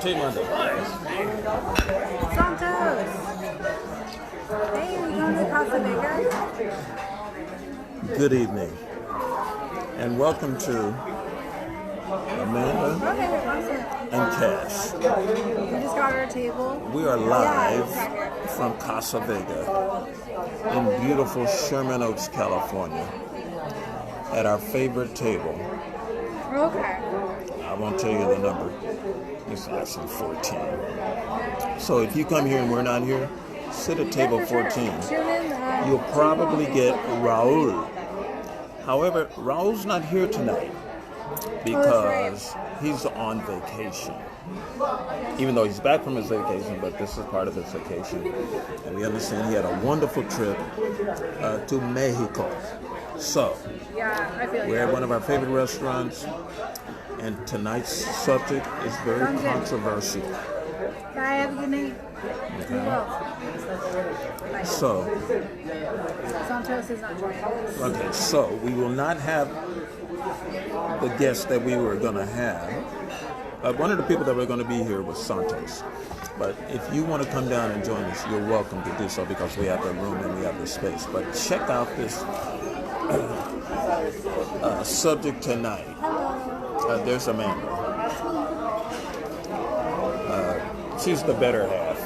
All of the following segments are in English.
take my device. Santos! Hey, you going to Casa Vega? Good evening, and welcome to Amanda Okay, awesome. and Kash. We just got our table. We are live from Casa Vega in beautiful Sherman Oaks, California, at our favorite table. Okay. I won't tell you the number. It's actually 14. So if you come here and we're not here, sit at table 14. Tune in. You'll probably get Raul. However, Raul's not here tonight because he's on vacation. Even though he's back from his vacation, but this is part of his vacation. And we understand he had a wonderful trip to Mexico. So, Yeah, I feel like we're at one of our favorite restaurants, and tonight's subject is very controversial. Bye, have a good night. Okay. So, Santos is not joining us. okay, so we will not have the guest that we were going to have. One of the people that were going to be here was Santos. But if you want to come down and join us, you're welcome to do so because we have the room and we have the space. But check out this subject tonight. There's Amanda. She's the better half.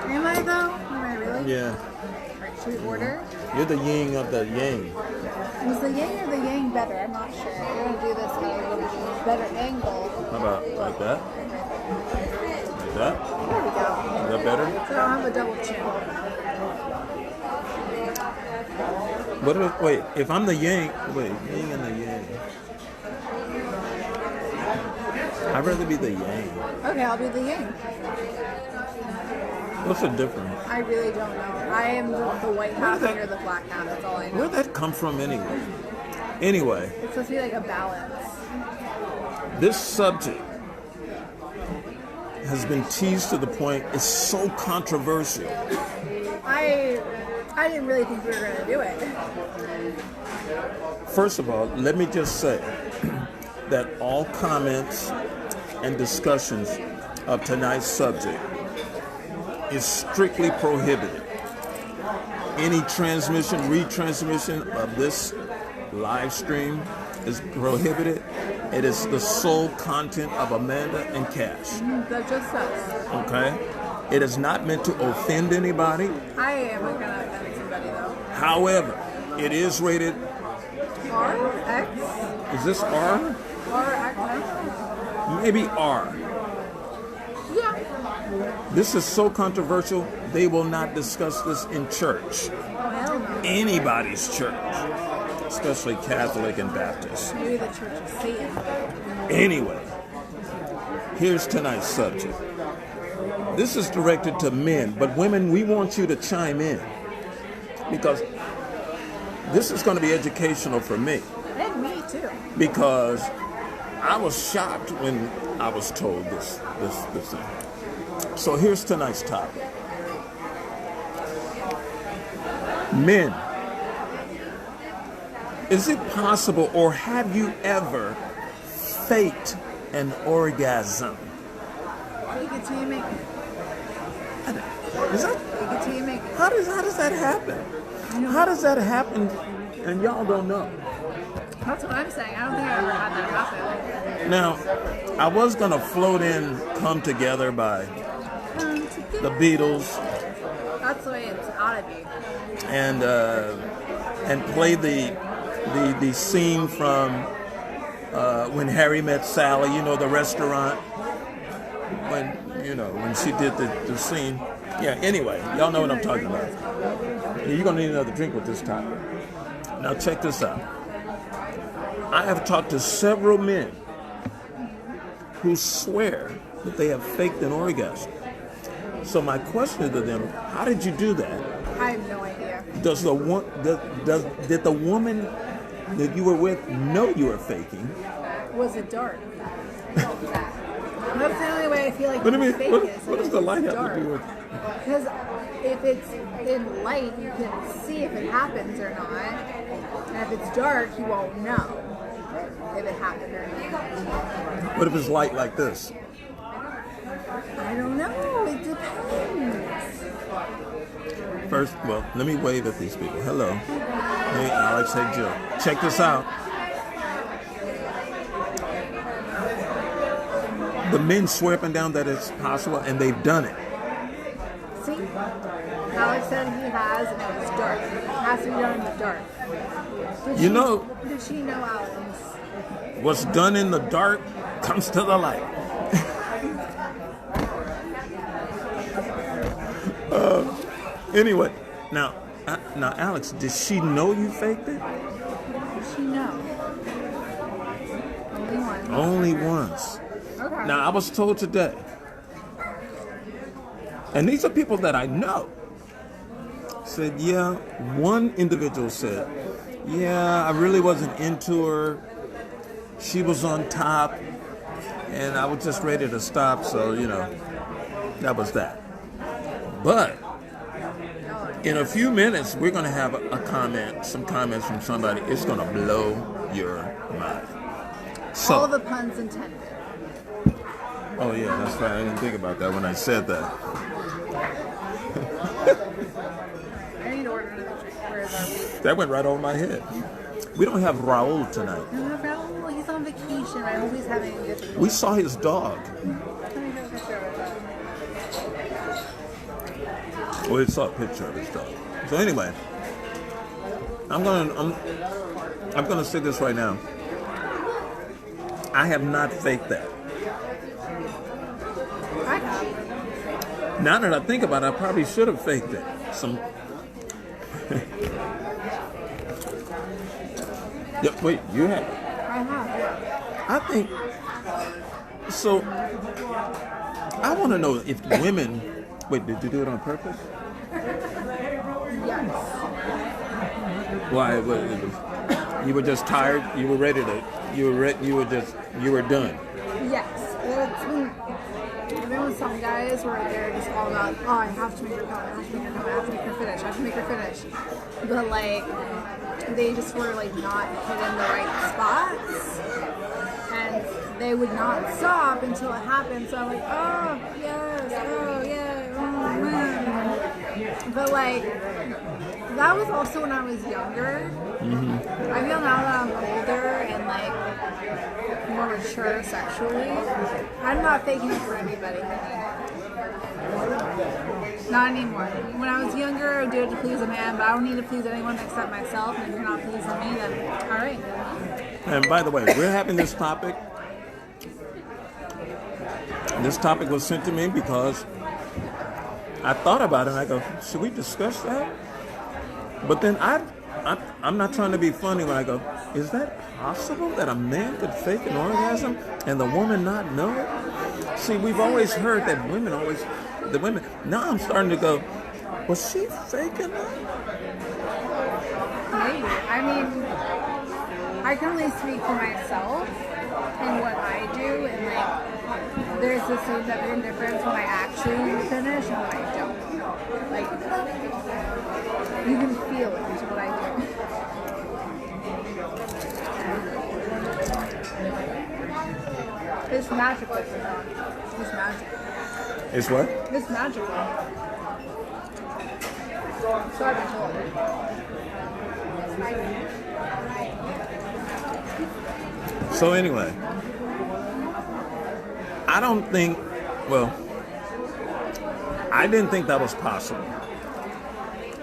Am I though? Am I really? Yeah. Should we order? You're the yin of the yang. Is the yang or the yang better? I'm not sure. We're going to do this at a little better angle. How about like that? Like that? There we go. Is that better? So I don't have a double chin. Wait, if I'm the yang, yin and the yang. I'd rather be the yang. Okay, I'll be the yang. What's the difference? I really don't know. I am the white half and you're the black half. That's all I know. Where'd that come from anyway? Anyway, It's supposed to be like a balance. this subject has been teased to the point it's so controversial. I didn't really think we were going to do it. First of all, let me just say that all comments and discussions of tonight's subject is strictly prohibited. Any transmission, retransmission of this live stream is prohibited. It is the sole content of Amanda and Kash. That's just us. Okay? It is not meant to offend anybody. I am going to offend somebody though. However, it is rated. R? X? Is this R? R? X? Maybe R. Yeah. This is so controversial, they will not discuss this in church. Oh, hell no. Anybody's church, especially Catholic and Baptist. Maybe the Church of Satan. Anyway, here's tonight's subject. This is directed to men, but women, we want you to chime in because this is going to be educational for me. And me too. Because I was shocked when I was told this thing. So here's tonight's topic. Men, is it possible or have you ever faked an orgasm? Fake it till you make it. Is that, Fake it till you make it. how does that happen? How does that happen and y'all don't know? That's what I'm saying. I don't think I ever had that happen. Now, I was going to float in Come Together by the Beatles That's the way it's ought to be. and play the scene from when Harry Met Sally, you know, the restaurant, when she did the scene. Yeah, anyway, y'all know what I'm talking about. You're going to need another drink with this time. Now check this out. I have talked to several men who swear that they have faked an orgasm. So my question to them, how did you do that? I have no idea. Did the woman that you were with know you were faking? Was it dark? That's the only way I feel like What do you mean? fake What is does if the it's light have dark. to do with? Because if it's in light, you can see if it happens or not. And if it's dark, you won't know if it happened or not. What if it's light like this? I don't know. It depends. First, well, let me wave at these people. Hello. Hey, Alex. Hey, Jill. Check this out. The men swear up and down that it's possible, and they've done it. See? Alex said he has, and it was dark. It has to be done in the dark. Did she know Alex? What's done in the dark comes to the light. Anyway, now, Alex, did she know you faked it? Did she know? Only once. Only once. Okay. Now, I was told today, and these are people that I know, said, yeah, one individual said, yeah, I really wasn't into her. She was on top, and I was just ready to stop, so, that was that. But in a few minutes, we're going to have some comments from somebody. It's going to blow your mind. So, all the puns intended. Oh, yeah, that's right. I didn't think about that when I said that. I need to order another drink. Where is our week? That went right over my head. We don't have Raul tonight. No, Raul, he's on vacation. I hope he's having a good week. We saw his dog. Let me get a picture of it. We saw a picture of his dog. So anyway, I'm gonna say this right now. I have not faked that. I have. Now that I think about it, I probably should have faked it. Yep, wait, you have. I have, yeah. I think so. I want to know if women. Wait, did you do it on purpose? Yes. Why? You were just tired. You were ready to. You were done. Yes. I've been with some guys where they're just all about, oh, I have to make her come, I have to make her come, I have to make her finish, I have to make her finish. But like, they just were like not hitting the right spots, and they would not stop until it happened. So I'm like, oh yes, oh yeah, oh man. But like, that was also when I was younger. Mm-hmm. I feel now that I'm older and like more mature sexually, I'm not faking it for anybody. Not anymore. When I was younger, I would do it to please a man, but I don't need to please anyone except myself. And if you're not pleasing me, then all right. And by the way, we're having this topic. This topic was sent to me because I thought about it and I go, should we discuss that? But then I'm not trying to be funny when I go, is that possible that a man could fake an orgasm and the woman not know it? See, we've always heard that the women, now I'm starting to go, was she faking that? Maybe. I mean, I can only speak for myself and what I do, and like, there's a significant difference when I actually finish and when I don't. Like, you can feel it is what I do. It's magical. It's magical. It's what? It's magical. So I've been told. So anyway, I didn't think that was possible.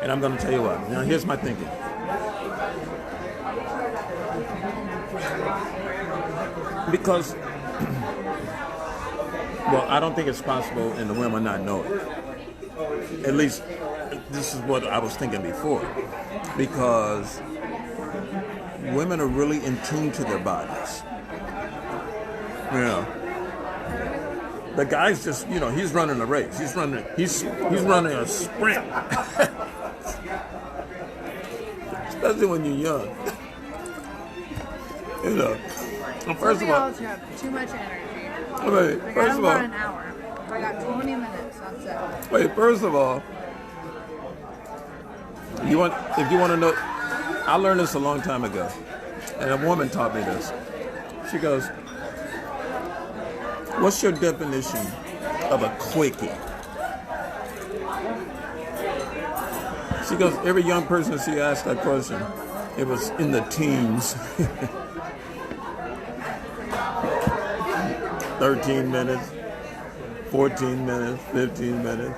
And I'm going to tell you what. Now, here's my thinking. Because, I don't think it's possible and the women not know it. At least, this is what I was thinking before. Because women are really in tune to their bodies. The guy's just, he's running a race. He's running a sprint. Especially when you're young. First of all, you have too much energy. Wait, first of all, an hour. I got 20 minutes. That's it. Wait, first of all, if you want to know, I learned this a long time ago, and a woman taught me this. She goes, "What's your definition of a quickie. She goes, every young person she asked that question, it was in the teens. 13 minutes, 14 minutes, 15 minutes.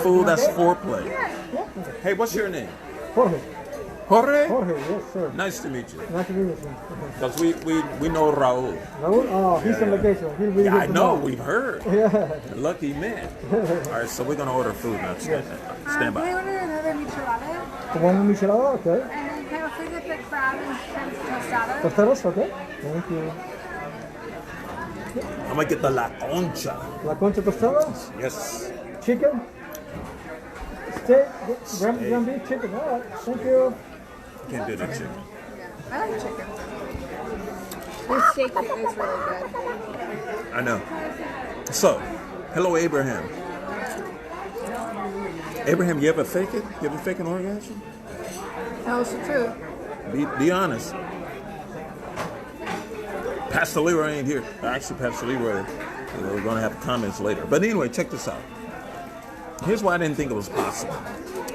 Fool, that's foreplay. Hey, what's your name? Jorge. Jorge? Jorge, yes, sir. Nice to meet you. Nice to meet you. Because we know Raul. Raul? Oh, he's on vacation. He'll be Yeah, here I know, tomorrow. we've heard. Yeah. Lucky man. All right, so we're going to order food now. Stand Can we by. order another michelada? One michelada, okay. And then can I also get the crab and shrimp tostada? Tostadas, okay. Thank you. I'm going to get the La Concha. La concha tostada, Yes. chicken, steak, ground beef chicken. All right, thank you. Can't do that chicken. Yeah, I like chicken. The steak is really good. I know. So, hello, Abraham. Abraham, you ever fake it? You ever fake an orgasm? That was the truth. Be honest. Pastor Leroy ain't here. Actually, Pastor Leroy, we're going to have comments later. But anyway, check this out. Here's why I didn't think it was possible.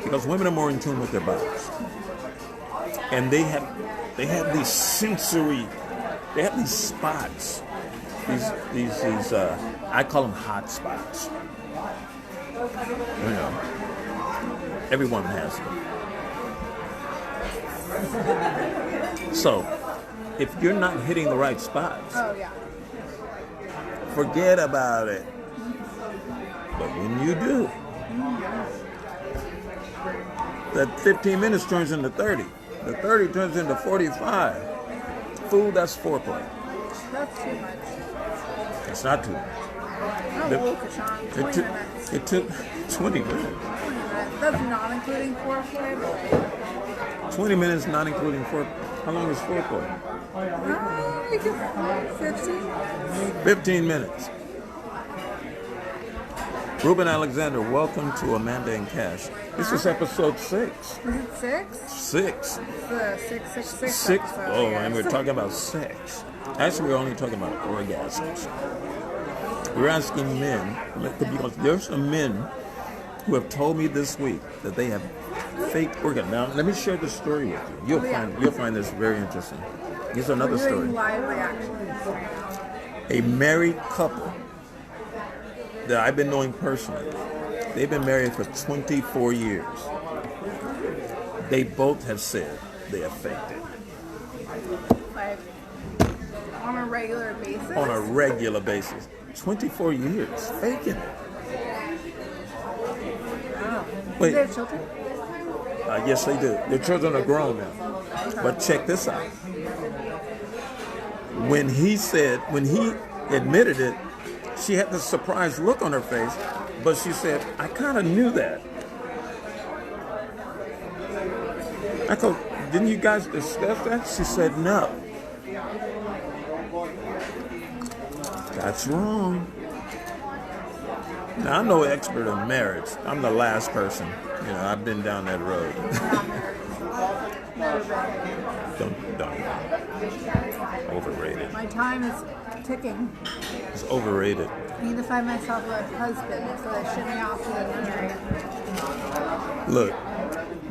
Because women are more in tune with their bodies. And they have these sensory, they have these spots. These I call them hot spots. You know, every woman has them. So, if you're not hitting the right spots, Oh, yeah. forget about it. But when you do, that 15 minutes turns into 30. The 30 turns into 45. Fool, that's foreplay. That's too much. It's not too much. Oh, Kashan. 20 minutes. It took 20 minutes. 20 minutes. That's not including foreplay. 20 minutes, not including foreplay. How long is foreplay? Like 15. 15 minutes. Ruben Alexander, welcome to Amanda and Kash. This is episode 6. Is it 6? 6. It's the 666 6. episode, Oh, yes. and we're talking about sex. Actually, we're only talking about orgasms. We're asking men, because there's some men who have told me this week that they have fake orgasms. Now, let me share this story with you. You'll find this very interesting. Here's another We're story. doing live reactions. A married couple that I've been knowing personally. They've been married for 24 years. They both have said they have faked it. Like, on a regular basis? On a regular basis. 24 years. Faking it. Wow. Wait. Do they have children? Yes, they do. Their children are grown now. But check this out. When he admitted it, she had this surprised look on her face, but she said, I kind of knew that. I go, didn't you guys discuss that? She said, no. That's wrong. Now, I'm no expert in marriage. I'm the last person. You know, I've been down that road. Don't. Overrated. My time is ticking. It's overrated. I need to find myself a husband so they ship me off to the nunnery. Look,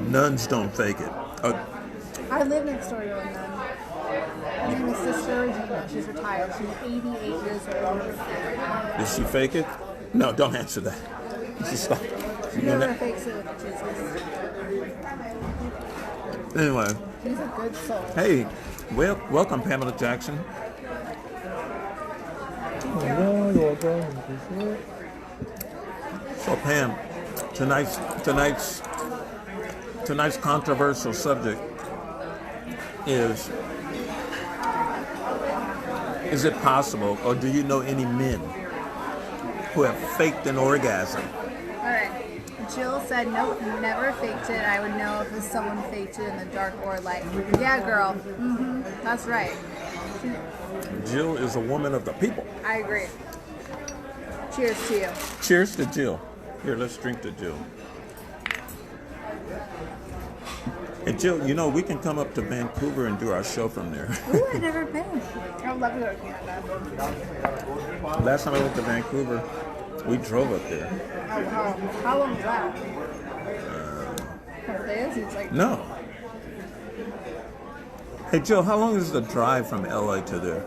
nuns don't fake it. I live next door to a nun. Her name is Sister Regina. She's retired. She's 88 years old. Did she fake it? No, don't answer that. Just stop. She never fakes it with Jesus. Anyway, She's a good soul. hey, welcome Pamela Jackson. Yeah, you're welcome. So Pam, tonight's controversial subject is it possible, or do you know any men who have faked an orgasm? Alright. Jill said, nope, never faked it. I would know if someone faked it in the dark or light. Yeah, girl. Mm-hmm. That's right. Jill is a woman of the people. I agree. Cheers to you. Cheers to Jill. Here, let's drink to Jill. And Jill, you know, we can come up to Vancouver and do our show from there. Ooh, I've never been. I would love to go to Canada. Last time I went to Vancouver, we drove up there. Oh, wow. How long was that? A couple days? It's like... No. Hey, Jill, how long is the drive from LA to there?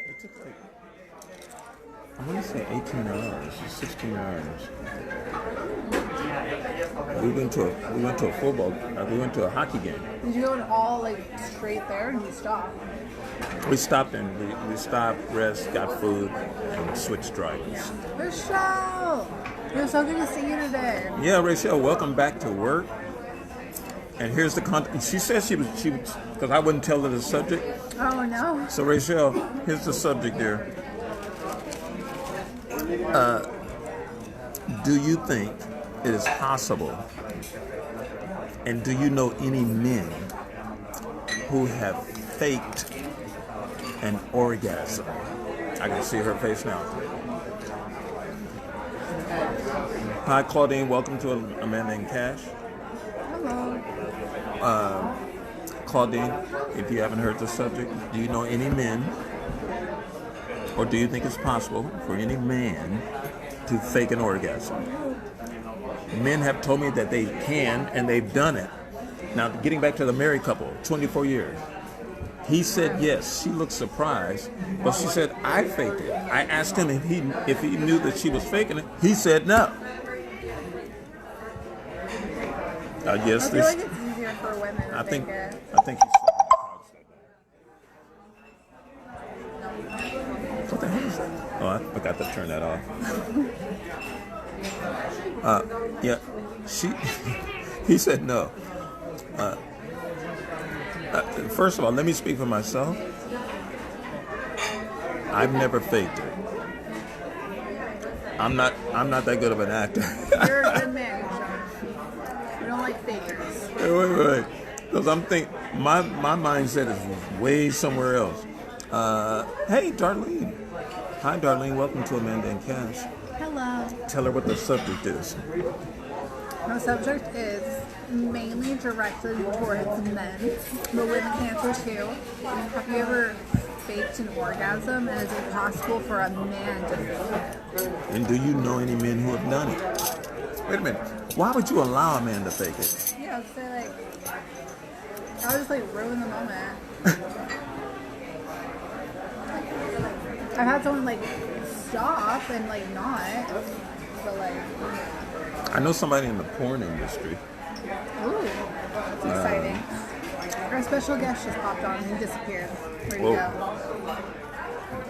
It took like, I want to say 18 hours, 16 hours. We went to a football. We went to a hockey game. Did you go all like straight there, and you stopped? We stopped and we stopped, rest, got food, and switched drivers. Rachel, it was so good to see you today. Yeah, Rachel, welcome back to work. And here's the content. She said she was because I wouldn't tell her the subject. Oh no. So Rachel, here's the subject there. Do you think it is possible, and do you know any men who have faked an orgasm? I can see her face now. Hi, Claudine. Welcome to Amanda and Kash. Hello. Claudine, if you haven't heard the subject, do you know any men, or do you think it's possible for any man to fake an orgasm? Men have told me that they can, and they've done it. Now, getting back to the married couple, 24 years. He said yes. She looked surprised, but she said, I faked it. I asked him if he knew that she was faking it. He said no. Yes, I feel like it's easier for women to fake it. I think he's what the hell is that? Oh, I forgot to turn that off. Yeah, he said no. First of all, let me speak for myself. I've never faked it. I'm not that good of an actor. You're a good man, Kashan. We don't like fakers. Wait. Because I'm thinking, my mindset is way somewhere else. Hey, Darlene. Hi, Darlene. Welcome to Amanda and Kash. Hello. Tell her what the subject is. The subject is mainly directed towards men, but women can answer too. Have you ever faked an orgasm, and is it possible for a man to fake it? And do you know any men who have done it? Wait a minute. Why would you allow a man to fake it? Yeah, I'd say like, I would just like ruin the moment. I've had someone like stop and like not, but like. I know somebody in the porn industry. Ooh, that's exciting. Our special guest just popped on and he disappeared. Where'd he go?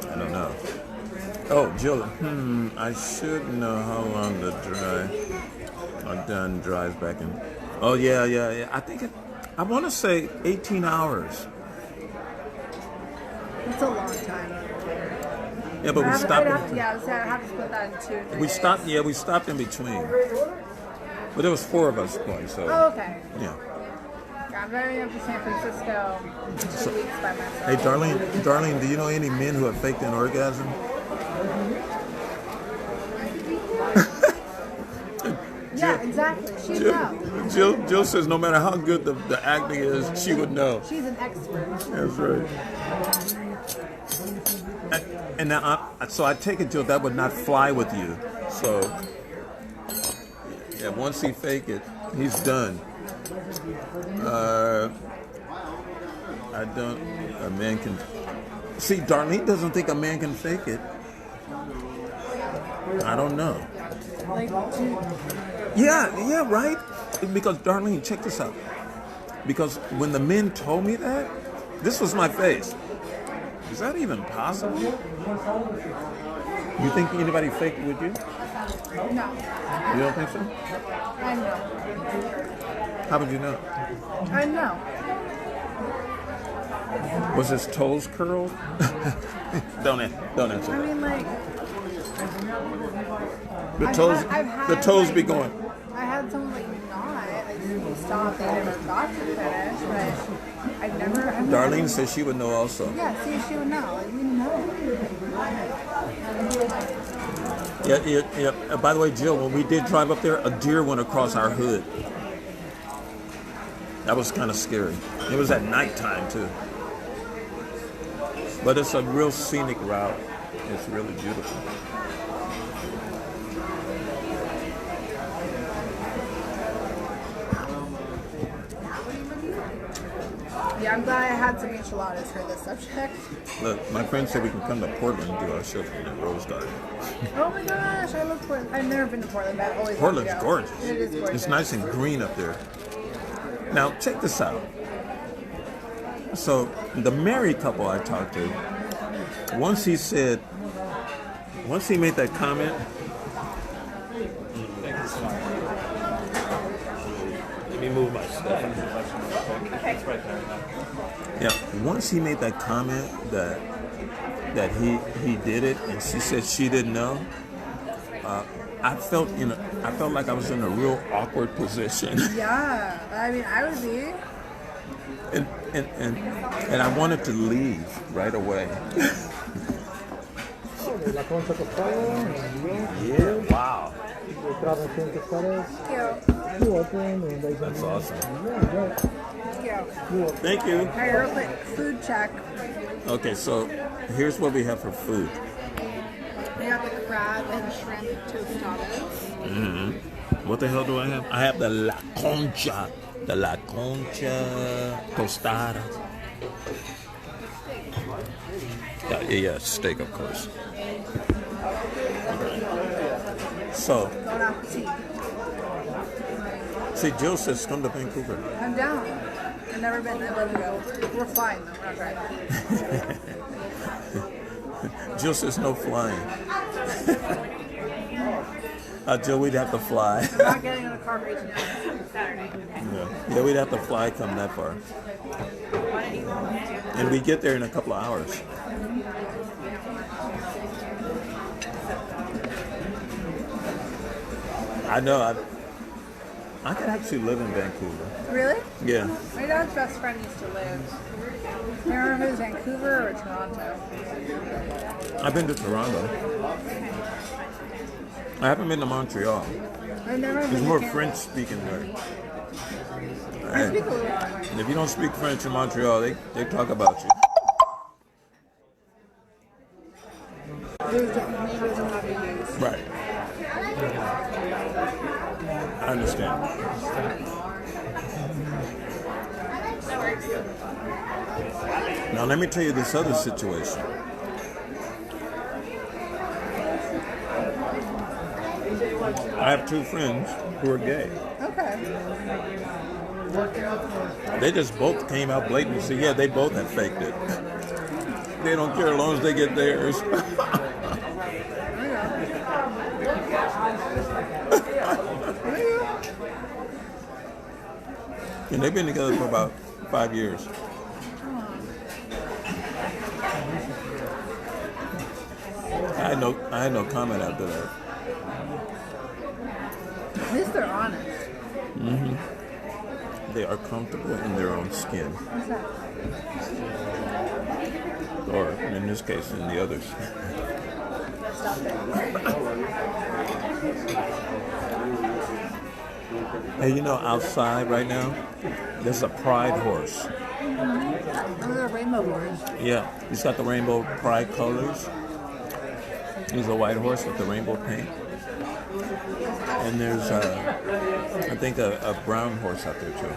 I don't know. Oh, Jill. I should know how long the drive. I've done drives back in. Oh yeah. I think I want to say 18 hours. That's a long time. Yeah, but we stopped. I'd have to split that in 2 or 3 We days. stopped. Yeah, we stopped in between. But there was 4 of us going. So. Oh, okay. Yeah. I'm very up to San Francisco 2 weeks by myself. Hey, Darlene, do you know any men who have faked an orgasm? Yeah, exactly. She'd know. Jill says no matter how good the acting is, she would know. She's an expert. That's right. And now, so I take it, Jill, that would not fly with you. So, yeah, once he fake it, he's done. I don't. A man can. See, Darlene doesn't think a man can fake it. I don't know. Like, Yeah, right? Because, Darlene, check this out. Because when the men told me that, this was my face. Is that even possible? You think anybody faked it with you? no. You don't think so? I know. How would you know? I know. Was his toes curled? Don't answer. I mean, like, The toes be going. I had someone like not, like we stopped, they never got to finish, but I've never. Darlene says she would know also. Yeah, see, she would know. Like, we know. Yeah. By the way, Jill, when we did drive up there, a deer went across our hood. That was kind of scary. It was at nighttime too. But it's a real scenic route. It's really beautiful. Yeah, I'm glad I had some enchiladas for this subject. Look, my friend said we can come to Portland and do our show from the Rose Garden. Oh my gosh, I love Portland. I've never been to Portland, but I've always Portland's wanted to go. gorgeous. It is gorgeous. It's nice and green up there. Now, check this out. So, the married couple I talked to, once he made that comment, let me move my stuff. Yeah, once he made that comment that he did it, and she said she didn't know, I felt like I was in a real awkward position. Yeah, I mean, I would be. And I wanted to leave right away. La concha tostada. Yeah, wow. Thank you. That's awesome. Thank you. Thank you. All right, real quick, food check. Okay, so here's what we have for food. I got the crab and shrimp tostadas. What the hell do I have? I have the La Concha tostada. Yeah, steak, of course. So, Bon appetit. see, Jill says come to Vancouver. I'm down. I've never been. I'd love to go. We're flying though. We're not driving. Jill says no flying. Jill, we'd have to fly. We're not getting in a car right now. Saturday. Yeah, we'd have to fly come that far. And we get there in a couple of hours. I know. I could actually live in Vancouver. Really? Yeah. My dad's best friend used to live. I don't remember if it was Vancouver or Toronto. I've been to Toronto. I haven't been to Montreal. I've never been There's to more Canada. French speaking there. I speak a little French. If you don't speak French in Montreal, they talk about you. There's different languages and how to use. Right. I understand. Now let me tell you this other situation. I have two friends who are gay. Okay. They just both came out blatantly and said, yeah, they both have faked it. They don't care as long as they get theirs. And they've been together for about 5 years. I had no comment after that. At least they're honest. They are comfortable in their own skin, What's that? or in this case, in the others. Stop it. Hey, you know, outside right now, there's a pride horse. Oh, they're rainbow horse. Yeah, he's got the rainbow pride colors. He's a white horse with the rainbow paint. And there's, I think, a brown horse out there too.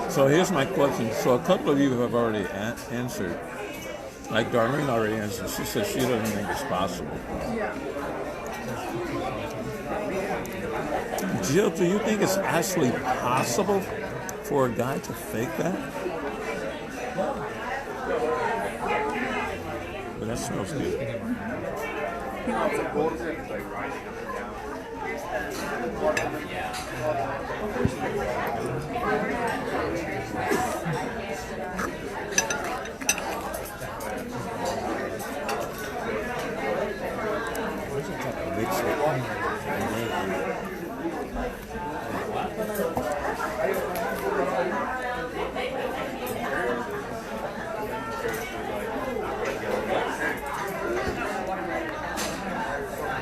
So here's my question. So a couple of you have already answered. Like Darlene already answered. She said she doesn't think it's possible. Yeah. Jill, do you think it's actually possible for a guy to fake that? But that smells good. He wants it.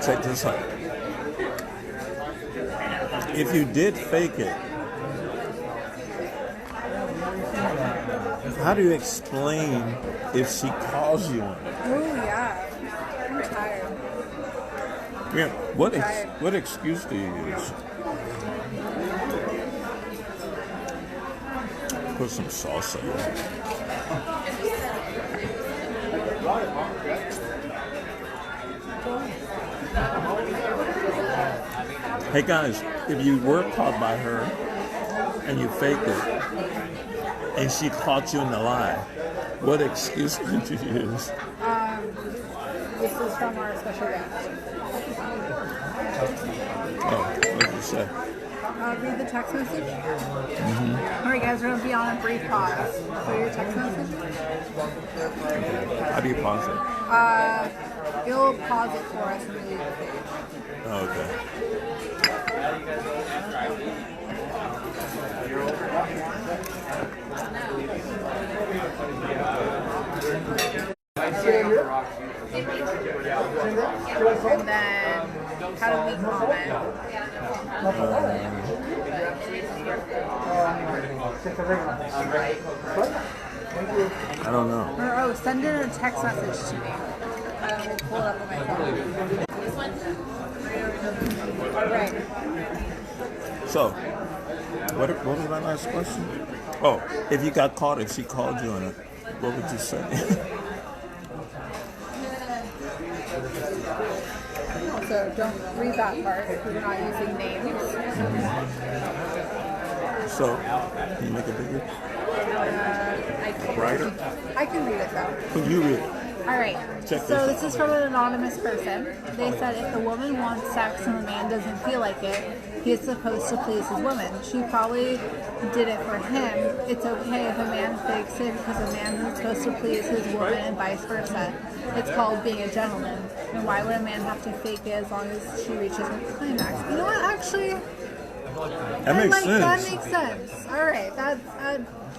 check this out. If you did fake it, how do you explain if she calls you on it? Oh yeah. I'm tired. Yeah. What excuse do you use? Put some salsa in it. Hey guys, if you were caught by her and you faked it and she caught you in the lie, what excuse would you use? This is from our special guest. Oh, what did you say? Read the text message. All right, guys, we're going to be on a brief pause for your text message. How do you pause it? You'll pause it for us when we leave the page. Oh, okay. And then, how do we comment? I don't know. Or, send her a text message to me. We'll pull it up on my phone. Right. So, what was my last question? Oh, if you got caught, if she called you on it, what would you say? So don't read that part because we're not using names. So, can you make it bigger? I can't. Brighter? I can read it though. Can you read it? All right. Check So this this is from an anonymous person. They said if the woman wants sex and the man doesn't feel like it, he's supposed to please his woman. She probably did it for him. It's okay if a man fakes it because a man is supposed to please his woman and vice versa. It's called being a gentleman. And why would a man have to fake it as long as she reaches her climax? You know what? Actually, That makes sense. That makes sense. All right.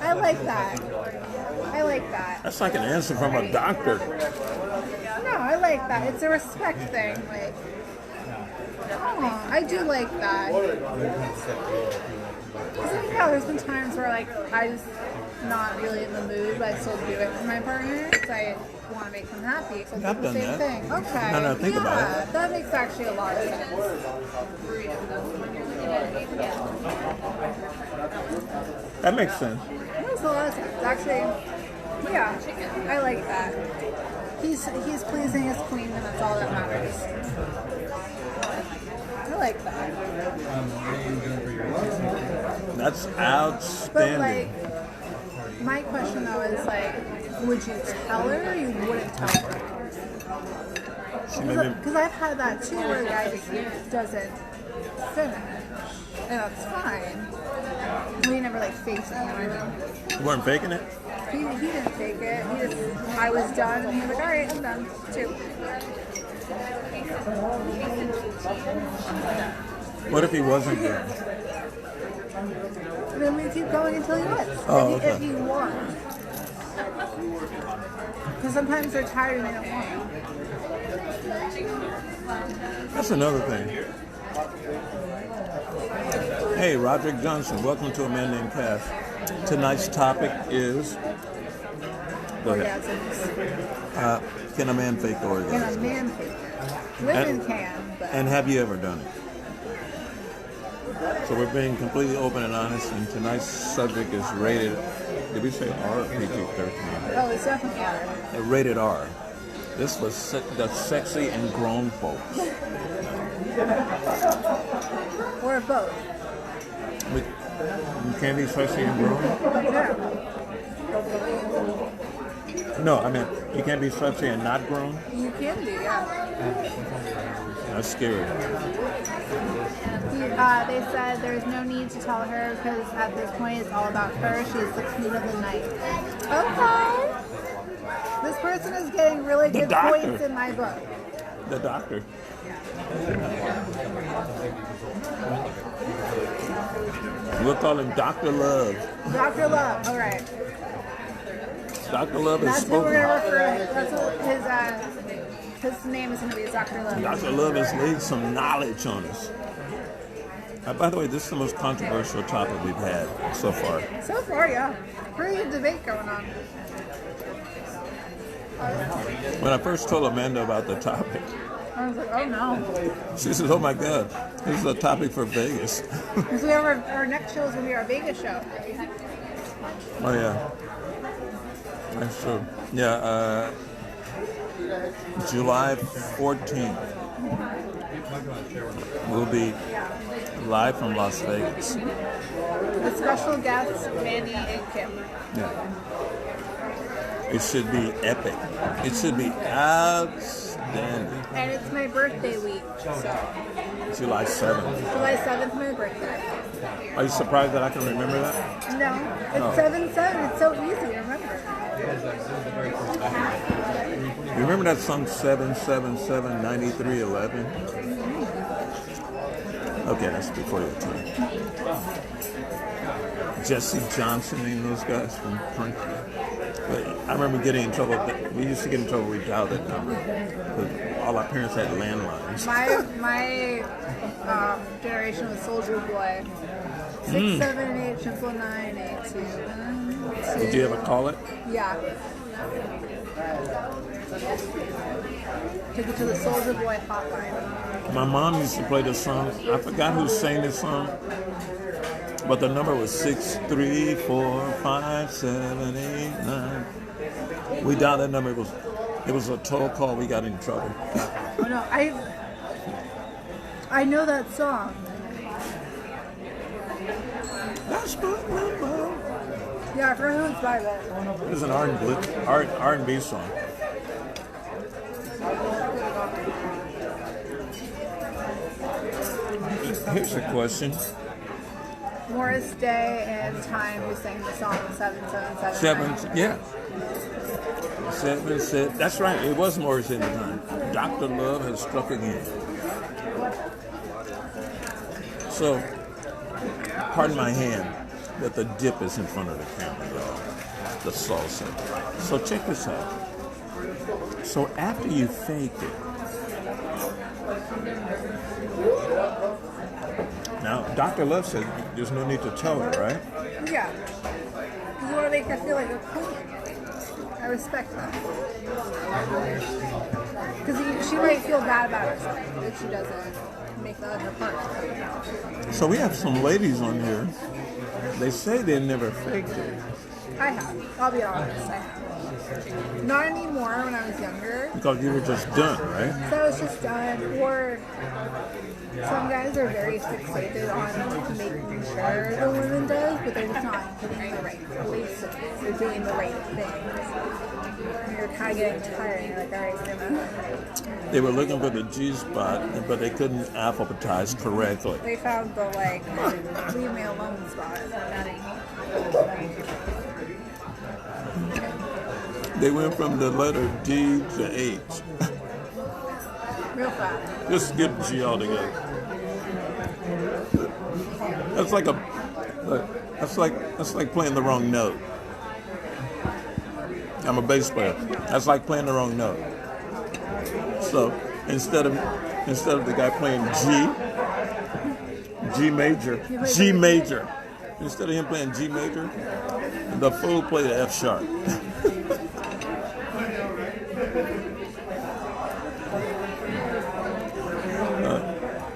I like that. I like that. That's like an answer from a doctor. No, I like that. It's a respect thing. Like, oh, I do like that. Yeah, there's been times where like I just not really in the mood, but I still do it for my partner because I want to make them happy. So I've the done same that. thing. Okay. No, think about it. That makes actually a lot of sense. That makes sense. That makes a lot of sense. Actually, yeah, I like that. He's pleasing his queen, and that's all that matters. I like that. That's But outstanding. like, my question though is like, would you tell her or you wouldn't tell her? Because I've had that too where the guy just doesn't finish. And that's fine. We never like faked it, you know what I mean? You weren't faking it? He didn't fake it. I was done and he was like, alright, I'm done too. What if he wasn't there? And then we keep going until he was. Oh, if okay. he wants. Because sometimes they're tired and they don't want. That's another thing. Hey, Roderick Johnson, welcome to A Man Named Kash. Tonight's topic is... Go ahead. Orgasms. Can a man fake the And orgasm? a man fake it. Women can, but... And have you ever done it? So we're being completely open and honest, and tonight's subject is rated... Did we say R or PG-13? Oh, it's definitely R. Rated R. This was the sexy and grown folks. Or both. You can't be sexy and grown? Yeah. No, I mean, you can't be sexy and not grown? You can be, yeah. That's scary. They said there's no need to tell her because at this point it's all about her. She's the queen of the night. Okay. This person is getting really good points in my book. The doctor. We'll call him Dr. Love. Dr. Love, all right. Dr. Love is That's what we're spoken. going to refer to. That's what His name is going to be Dr. Love. Dr. Love has laid some knowledge on us. By the way, this is the most controversial topic we've had so far. So far, yeah. Pretty good debate going on. When I first told Amanda about the topic, I was like, oh no. she said, oh my God, this is a topic for Vegas. Because we have our next show is going to be our Vegas show. Oh yeah, that's true. Yeah, July 14th, we'll be live from Las Vegas. The special guests, Manny and Kim. Yeah. It should be epic. It should be outstanding. And it's my birthday week, so July 7th. July 7th, my birthday. Are you surprised that I can remember that? No, it's 7/7. It's so easy to remember. You remember that song 777 9311? Okay, that's before your time. Jesse Johnson and those guys from country. But I remember getting in trouble. We used to get in trouble. We dialed that number. All our parents had landlines. My generation was Soldier Boy. 678 999 Did you ever call it? Yeah. Took it to the Soldier Boy hotline. My mom used to play this song. I forgot who sang this song, but the number was 6345789. We dialed that number. It was a toll call. We got in trouble. Oh no, I know that song. That's my number. Yeah, I forgot who it's by though. It was an R&B song. Here's a question. Morris Day and Time who sang the song 777. Yeah. 7. That's right. It was Morris at the time. Dr. Love has struck again. So, pardon my hand, that the dip is in front of the camera, y'all. The salsa. So check this out. So after you fake it, now Dr. Love said there's no need to tell her, right? Yeah. Because you want to make her feel like a queen. I respect that. Because she might feel bad about herself if she doesn't make the other part. So we have some ladies on here. They say they never faked it. I have. I'll be honest, I have. Not anymore when I was younger. Because you were just done, right? So I was just done. Or some guys are very fixated on making sure the woman does, but they're just not doing the right places. They're doing the right things. And you're kind of getting tired. And you're like, all right, we're gonna. They were looking for the G spot, but they couldn't alphabetize correctly. They found the leave me alone spot. They went from the letter D to H. Real fast. Just skip G altogether. That's like playing the wrong note. I'm a bass player. That's like playing the wrong note. So instead of the guy playing G major. Instead of him playing G major, the fool played F sharp.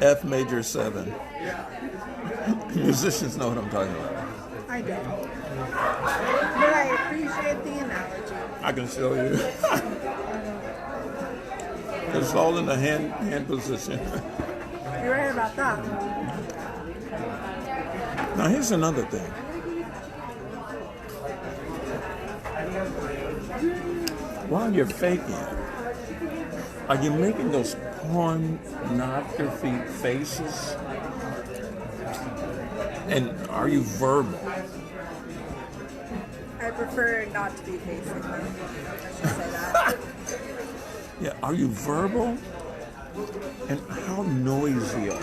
F major 7. Musicians know what I'm talking about. I don't. But I appreciate the analogy. I can show you. It's all in the hand position. You're right about that. Now here's another thing. While you're faking it, are you making those pornography faces? And are you verbal? I prefer not to be facing them. I should say that. Yeah, are you verbal? And how noisy are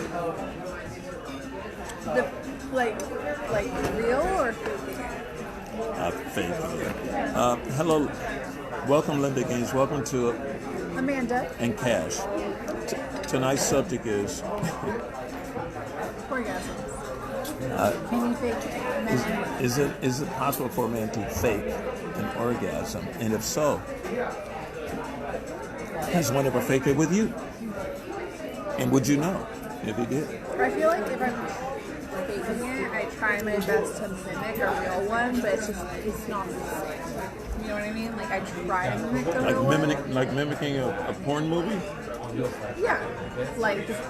you? Like real or faking it? Faking it. Hello, welcome Linda Gaines. Welcome to Amanda. and Kash. Tonight's subject is Orgasms. Can you fake it? is it possible for a man to fake an orgasm? And if so, has one ever faked it with you? And would you know if he did? I feel like if I'm faking it, I try my best to mimic a real one, but it's not the same. You know what I mean? Like I try to mimic a real one. Like mimicking a porn movie? Yeah. Like just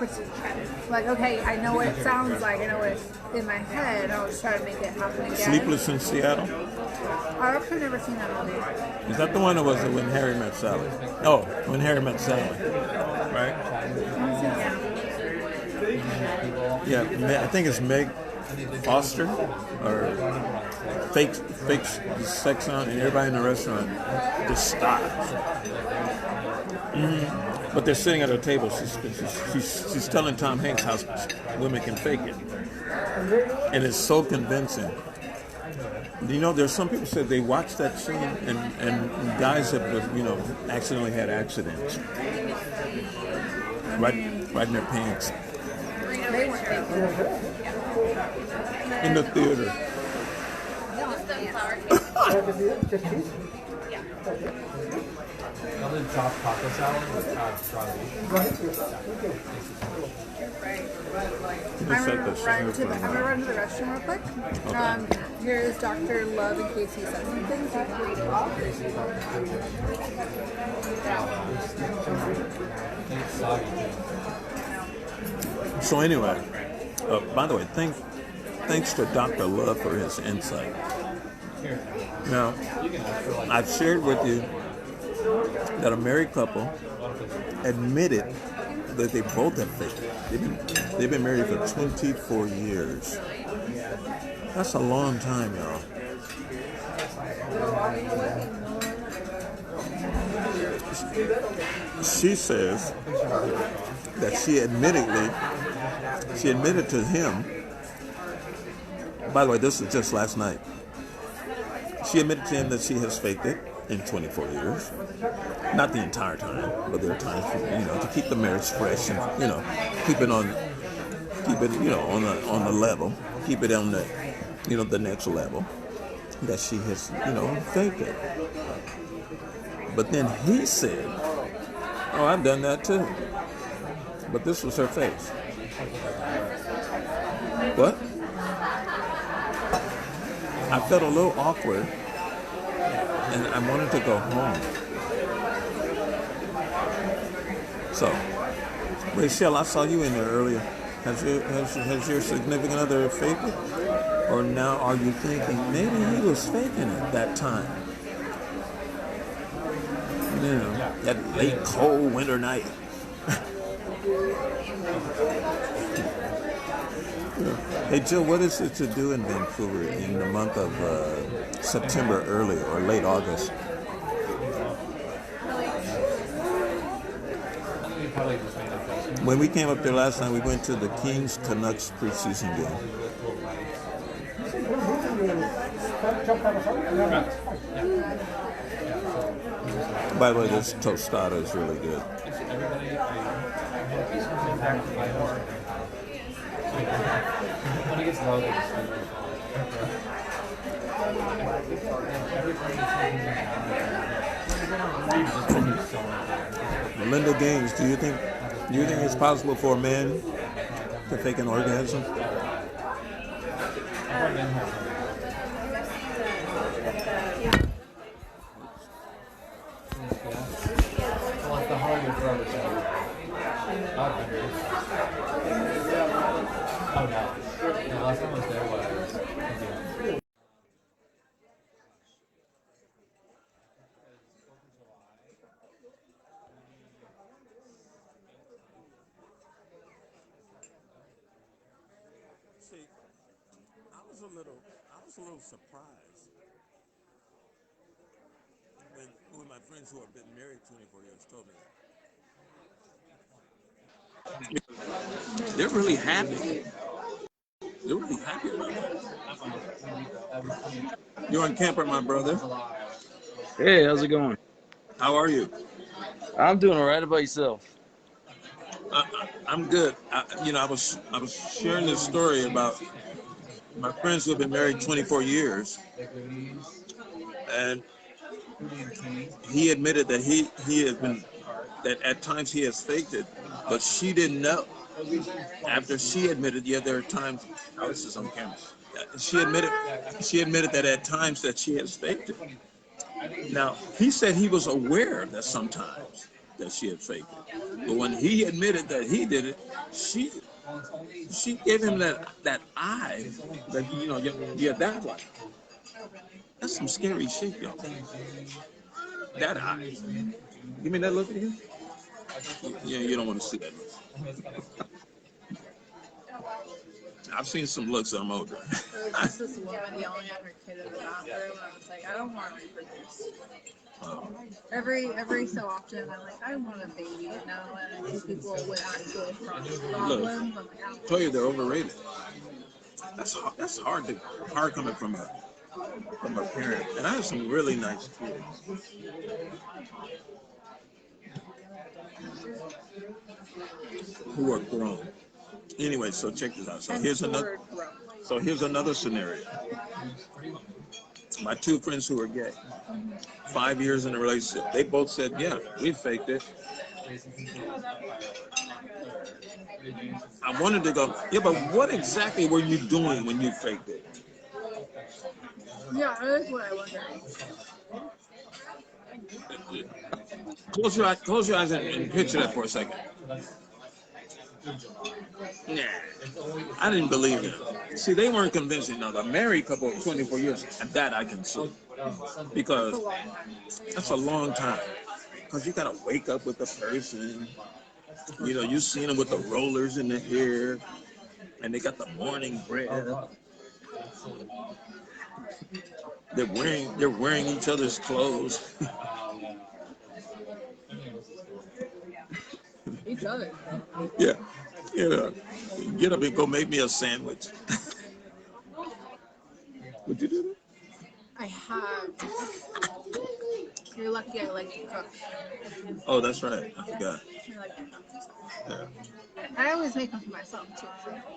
like okay, I know what it sounds like, I know what it's in my head, and I'll just try to make it happen again. Sleepless in Seattle? I've actually never seen that movie. Is that the one that was When Harry Met Sally? Oh, When Harry Met Sally. Right? Yeah, I think it's Meg Foster or fakes the sex on, and everybody in the restaurant just stops. But they're sitting at a table. She's telling Tom Hanks how women can fake it, and it's so convincing. You know, there's some people said they watched that scene, and guys have accidentally had accidents right in their pants. They weren't faking it. In the theater. Another taco salad with strawberry. I'm gonna run to the restroom real quick. Here's Dr. Love in case he says something, so you can read it. So anyway, by the way, thanks to Dr. Love for his insight. Now, I've shared with you that a married couple admitted that they both have faked it. They've been married for 24 years. That's a long time, y'all. She says that she admitted to him. By the way, this was just last night. She admitted to him that she has faked it in 24 years. Not the entire time, but there are times, to keep the marriage fresh and, keep it on the level, keep it on the, the next level, that she has, faked it. But then he said, oh, I've done that too. But this was her face. What? I felt a little awkward, and I wanted to go home. So, Rachel, I saw you in there earlier. Has your significant other faked it? Or now are you thinking maybe he was faking it that time? That late cold winter night. Hey Jill, what is it to do in Vancouver in the month of September early or late August? When we came up there last time, we went to the Kings Canucks preseason game. By the way, this tostada is really good. When it gets low, they just Linda Gaines, do you think it's possible for a man to fake an orgasm? Oh no. The last time I was there was See, I was a little surprised when my friends who have been married 24 years told me that. They're really happy. They're really happy about that. You're on camper, my brother. Hey, how's it going? How are you? I'm doing all right. About yourself? I'm good. I was sharing this story about my friends who have been married 24 years, and he admitted that he has been that at times he has faked it, but she didn't know. After she admitted, yeah, there are times. Oh, this is on camera. She admitted that at times that she has faked it. Now he said he was aware that sometimes that she had faked it, but when he admitted that he did it, she she gave him that eye that yeah, that one. That's some scary shit, yo. That eye. Give me that look again. Yeah, you don't want to see that look. I've seen some looks that I'm older. There was just this woman yelling at her kid in the bathroom, and I was like, I don't want to reproduce. Every so often, I'm like, I want a baby, you know, and I see people with actual problems. I'm like, I I tell you, they're overrated. That's hard coming from a parent. And I have some really nice kids who are grown. Anyway, so check this out. So here's another scenario. My two friends who are gay, 5 years in a relationship, they both said, yeah, we faked it. I wanted to go, yeah, but what exactly were you doing when you faked it? yeah, that's what I wonder. Close your eyes and picture that for a second. Nah, I didn't believe them. See, they weren't convincing. Now, the married couple of 24 years, and that I can see. Because that's a long time. Because you got to wake up with the person. You seen them with the rollers in the hair, and they got the morning breath. They're wearing each other's clothes. Each other. Yeah. Get up and go make me a sandwich. Would you do that? I have. You're lucky I like to cook. Oh, that's right. I forgot. I like to cook. Yeah. I always make them for myself too.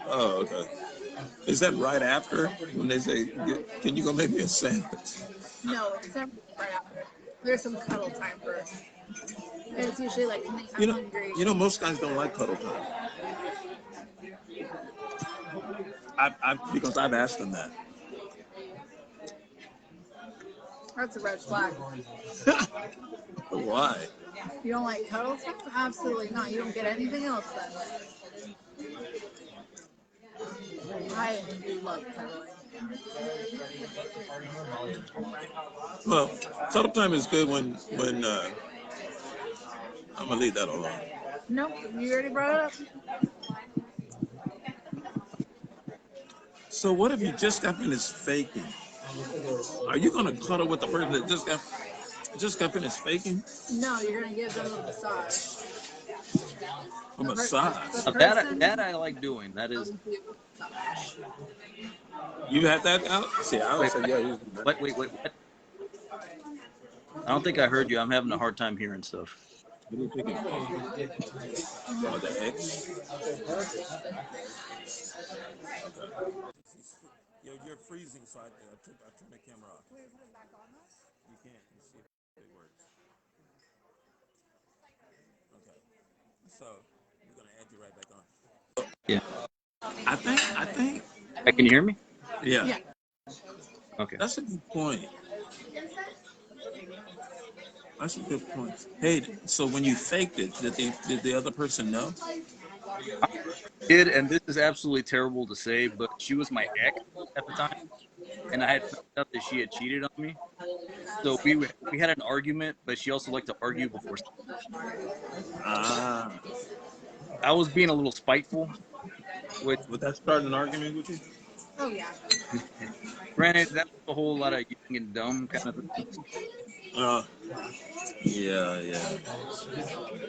Oh, okay. Is that right after when they say, "Can you go make me a sandwich?" No, it's never right after. There's some cuddle time first. And it's usually like, I'm You know, hungry. most guys don't like cuddle time. Because I've asked them that. That's a red flag. Why? You don't like cuddle time? Absolutely not. You don't get anything else then. I love cuddling. Well, cuddle time is good when I'm gonna leave that alone. Nope, you already brought it up. So what if you just got finished faking? Are you gonna cuddle with the person that just got finished faking? No, you're gonna give them a massage. A massage. The That I like doing. That is. You have that out? See, I would Wait, say yeah. what? I don't think I heard you. I'm having a hard time hearing stuff. What are you thinking? Oh, the X. You're freezing, so I turned the camera off. Can we put it back on though? You can't. You see if it works. Okay. So we're gonna add you right back on. Yeah. I think. Can you hear me? Yeah. Yeah. Okay. That's a good point. That's a good point. Hey, so when you faked it, did the other person know? Did, and this is absolutely terrible to say, but she was my ex at the time, and I had found out that she had cheated on me. So we had an argument, but she also liked to argue before. Ah. I was being a little spiteful, which, Would that start an argument with you? Oh yeah. granted, that's a whole lot of young and dumb kind of thing. Yeah.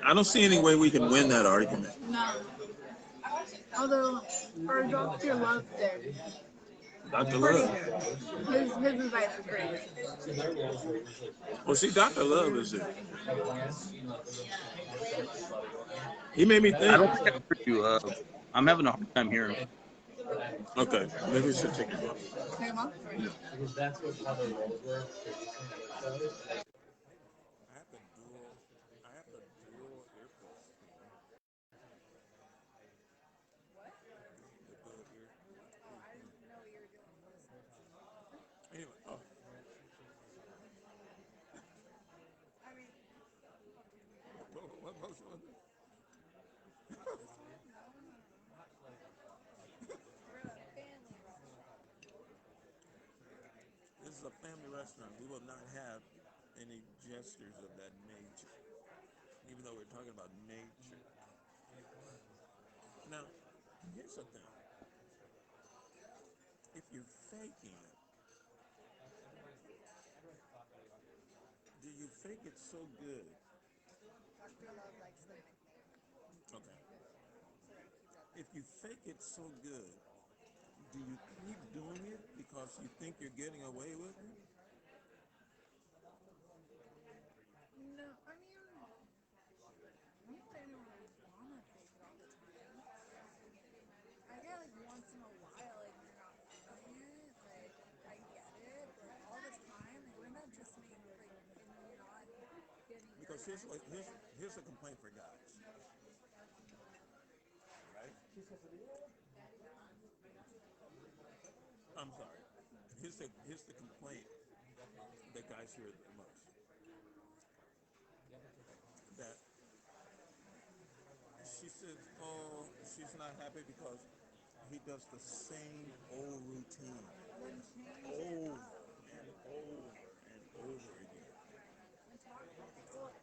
I don't see any way we can win that argument. No. Although our doctor loved it. Dr. Pretty Love. good. His advice is pretty good. Well, see, Dr. Love is it. He made me I think. don't think I heard you. I'm having a hard time hearing. Okay, maybe we should take it off. Take him off? Because that's what how the roles were previously in episodes. I have the dual earplugs. What? The dual ear. Oh, I didn't know what you were doing. Anyway, oh, I mean, what motion was it? we're at a family restaurant. This is a family restaurant. We will not have any gestures of that nature, even though we're talking about nature. Now, here's the thing. If you're faking it, do you fake it so good? Dr. Love likes the nickname. Okay. So we're gonna keep that. If you fake it so good, do you keep doing it because you think you're getting away with it? No, I mean, I don't think anyone would wanna fake it all the time. I get like once in a while, like you're not feeling it, like I get it, but all the time, like wouldn't that just make like and you're not getting your Because here's attention? here's a complaint for guys, right? I'm sorry. Here's the complaint that guys hear the most. That she says, oh, she's not happy because he does the same old routine Then change it over up. and over and over again. And talk. Well,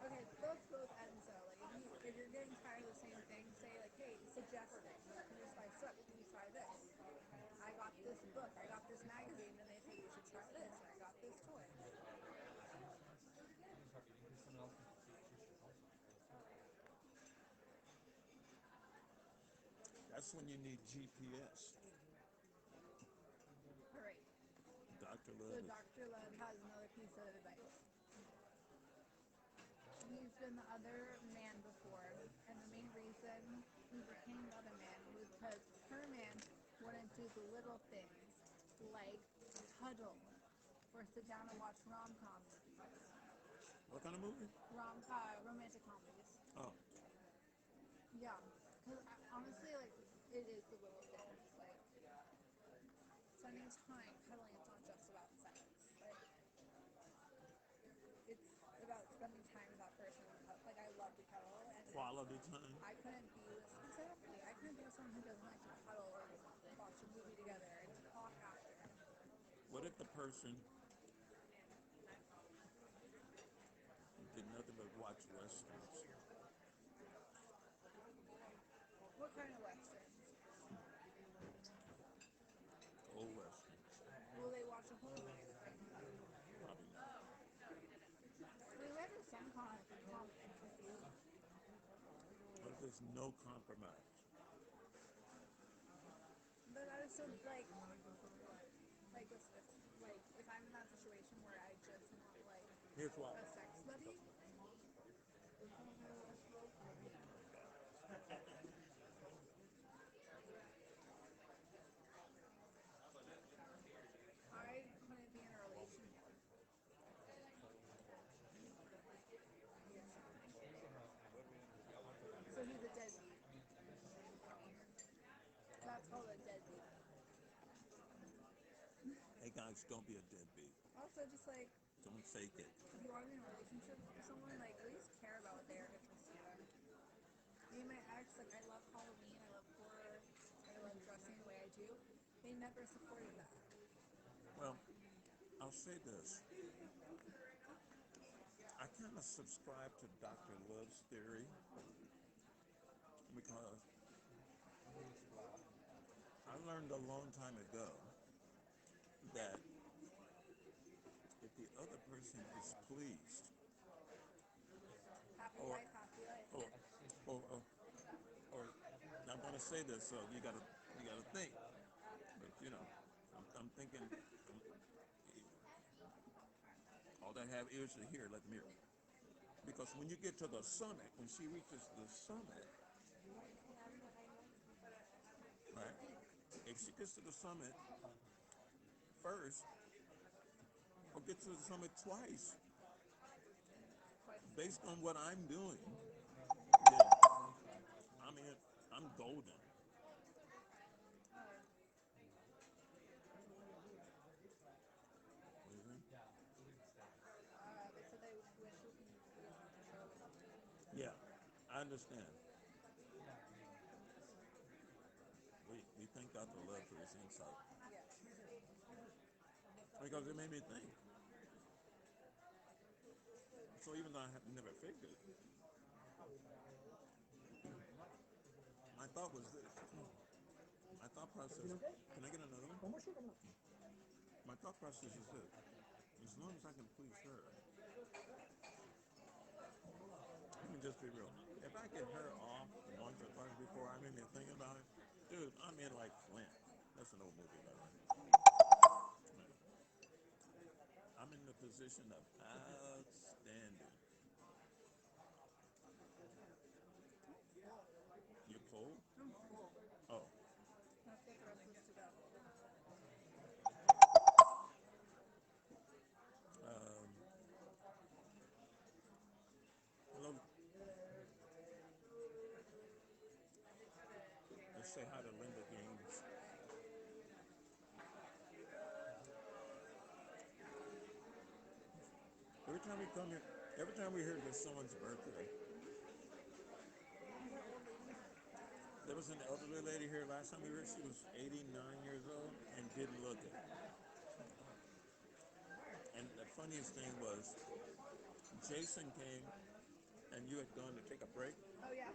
okay, both ends though. Like if you're getting tired of the same thing, say like, hey, suggest things. Here's my stuff. Can you try this? I got this book. I got this magazine, and they say you should try this. Or I got this toy. That's when you need GPS. All right. Dr. So Love is, Dr. Love has another piece of advice. He's been the other man before, and the main reason he became the other man was because her man wouldn't do the little things like cuddle or sit down and watch rom-com movies. what kind of movie? Romantic comedies. Oh, Yeah, because honestly, like, it is the little things. Like, spending time cuddling, it's not just about sex. Like, it's about spending time with that person. Like, I love to cuddle, and quality time. I couldn't be with, exactly, I couldn't be with someone who doesn't like to cuddle or watch a movie together and talk after. What if the person did nothing but watch westerns? What kind of westerns? Old westerns. Will they watch a whole movie with me? Probably not. I mean, we have some kind of What if there's no compromise? but I just don't like this. Like if I'm in that situation where I just want like Here's why. a sex buddy, I couldn't be in a relationship. So he's a deadbeat. That's called a deadbeat. Hey guys, don't be a deadbeat. Also, just like Don't fake it. if you want to be in a relationship with someone, like at least care about what they are interested in. Me and my ex, like I love Halloween, I love horror, I love dressing the way I do. They never supported that. Well, I'll say this. I kind of subscribe to Dr. Love's theory because I learned a long time ago that if the other person is pleased, Happy or wife, happy life. or or, or, or I'm going to say this, so you gotta think. But you know, I'm I'm thinking, all that have ears to hear, let them hear. Because when you get to the summit, when she reaches the summit, right? If she gets to the summit first, or gets to the summit twice, based on what I'm doing, then I mean, I'm golden. What do you think? They said they wish you could show something. Yeah, I understand. We thank God for love for his insight. Yes. Because it made me think. So even though I have never faked it, my thought was this. My thought process, can I get another one? One more sugar, no. My thought process is this. As long as I can please her, let me just be real. If I get her off once or twice before I'm even thinking about it, dude, I'm in like Flint. That's an old movie, by the way. I'm in the position of outstanding. You cold? I'm full. Oh, Let's get the rest of this to go. hello. Let's say hi to Linda Gaines. Every time we come here, every time we hear there's someone's birthday, there was an elderly lady here last time we were here. She was 89 years old and didn't look it. And the funniest thing was, Jason came and you had gone to take a break. Oh, yeah.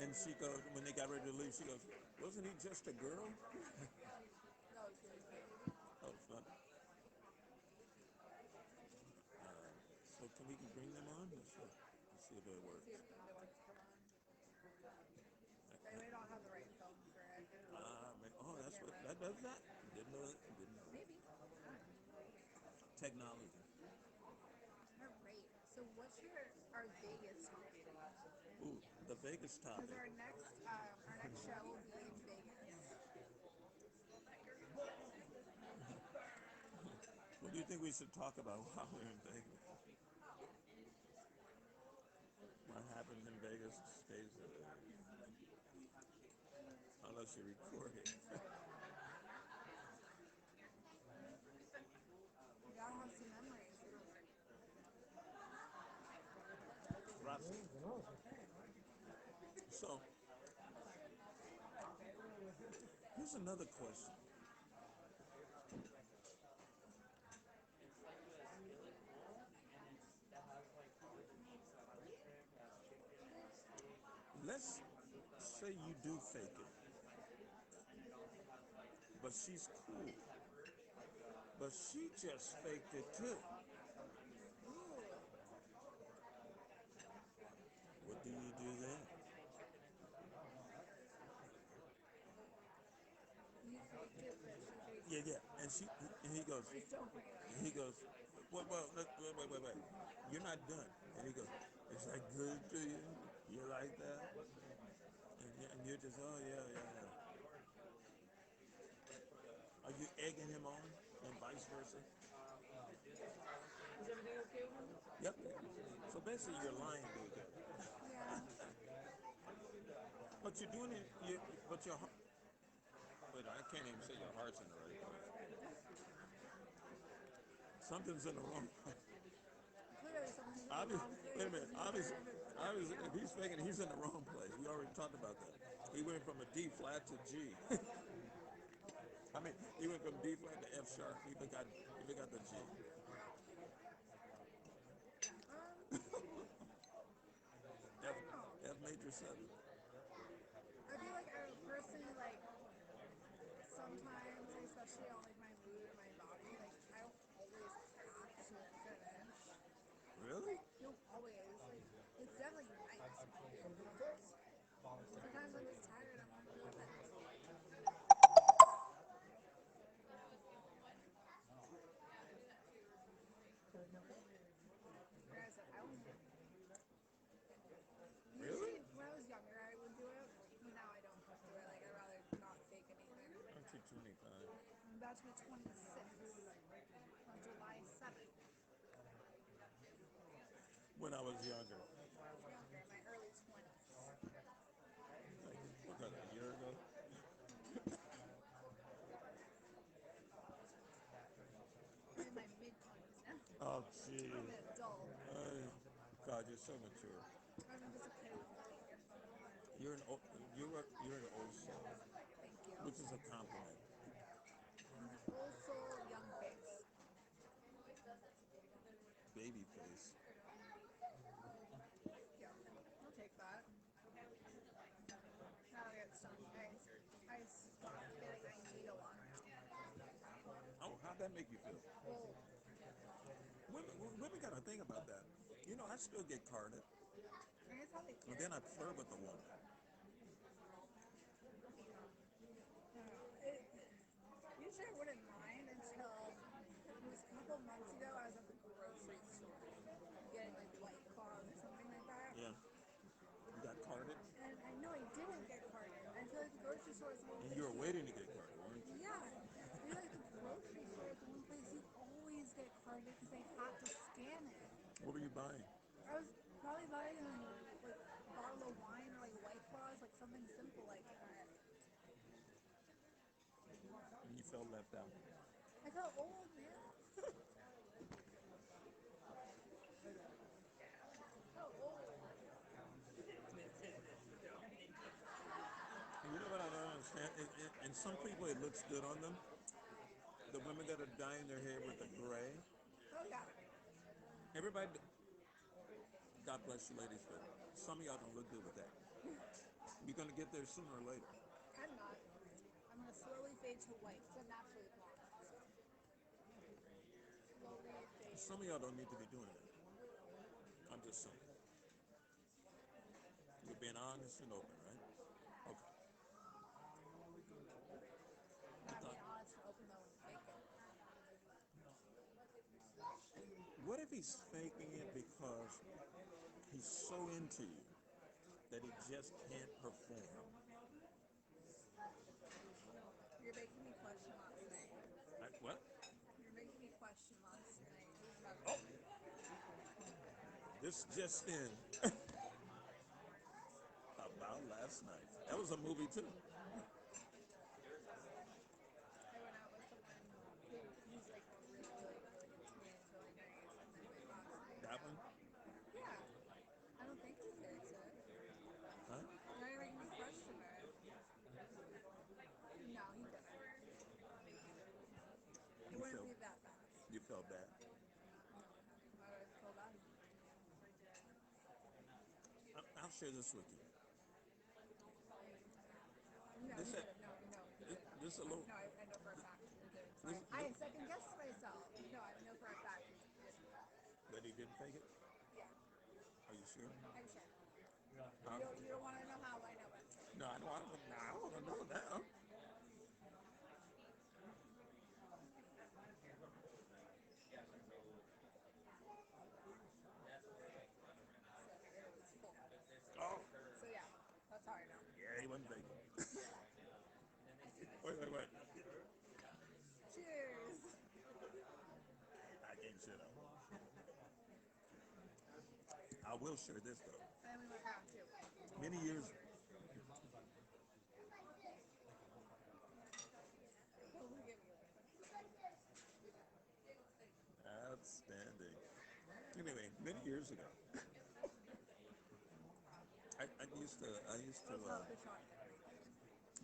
And she goes, when they got ready to leave, she goes, wasn't he just a girl? That was really funny. That was fun. So can we bring them on? Let's see if it works. See if they want to come on. They may not have the right phone for it. Oh, that's what, that does that? Didn't know that. Didn't know. Maybe. Technology. All right. So what's our Vegas topic? Ooh, the Vegas Because topic. our next show will be in Vegas. What do you think we should talk about while we're in Vegas? What happens in Vegas stays there. Unless you're recording. We gotta have some memories. Rossi. Who knows? So, here's another question. Let's say you do fake it, but she's cool. But she just faked it too. What do you do then? You faked it, but she faked Yeah, it. yeah. And he goes, Just don't bring it up. and he goes, wait. You're not done. And he goes, is that good to you? You like that? And you're just, oh yeah. Are you egging him on and vice versa? Is everything okay with him? Yep. So basically, you're lying to each other. Yeah. But you're doing it. But your wait, I can't even say your heart's in the right place. Something's in the wrong place. Clearly something's in the Obvious, wrong place. wait a minute. Neither of it's working If out. he's faking, he's in the wrong place. We already talked about that. He went from a D flat to G. I mean, he went from D flat to F sharp. He forgot the G. I F, don't know. F major 7. I feel like I personally like sometimes, especially on like my mood or my body, like I don't always have to finish. Really? Don't always. Like it's definitely nice. Sometimes I'm just tired. I'm like, finish. about to be 26 on July 7th. When I was younger, Younger, in my early 20s. like what, a year ago. I'm in my mid 20s now. Oh, I'm jeez. an adult. God, you're so mature. I'm just a kid. You're you're an old soul, Thank you. which is a compliment. Old soul, young face. Baby face. Yeah, I'll take that. Now I get some. I stopped getting I need a lot. Oh, how'd that make you feel? Well, Women got to think about that. You know, I still get carded, I guess how they and feel. then I flirt with a woman. Usually I wouldn't mind until it was a couple months ago. I was at the grocery store getting like White Claws or something like that. Yeah, you got carded, And I know I didn't get carded. I feel like the grocery store is the one and place you were waiting to get carded, weren't you? Yeah. I feel like the grocery store is the one place you always get carded because they have to scan it. What were you buying? I was probably buying like a bottle of wine or like White Claws, like something simple like that. And you felt left out. I felt old, man. I felt old. And you know what I don't understand? And some people, it looks good on them. The women that are dyeing their hair with the gray. Oh yeah. Everybody, God bless you, ladies, but some of y'all don't look good with that. You're gonna get there sooner or later. I'm not. I'm gonna slowly fade to white because I'm naturally blonde. So slowly fade. Some of y'all don't need to be doing that. I'm just saying. You're being honest and open, right? Okay. Not being honest and open though and fake it. What if he's faking it because he's so into you that he just can't perform? You're making me question last night. What? You're making me question last night. Oh, this just in about last night. That was a movie too. I went out with someone who's like really, really, really into me and really nice, and then like last night. That one? Yeah. I don't think he fakes it. Huh? Now you're making me question it. No, he didn't. It You wouldn't felt be that fast. you felt bad. Why would I feel bad? I'll share this with you. No, This he that didn't. No, he didn't. this a little. No, I know for a fact he didn't. This, I second guessed myself. No, I know for a fact he didn't. that he didn't fake it. Yeah, Are you sure? I'm sure. Huh? You don't want to know how I know it. No, I don't. I want to know now. It was full. Oh, So yeah, that's how I know. yeah, he wasn't faking. Wait. Cheers. I can't shut up. I will share this though. And then we went out too. Many years, What will we give you? outstanding. Anyway, many years ago, I used to Let's help the shot.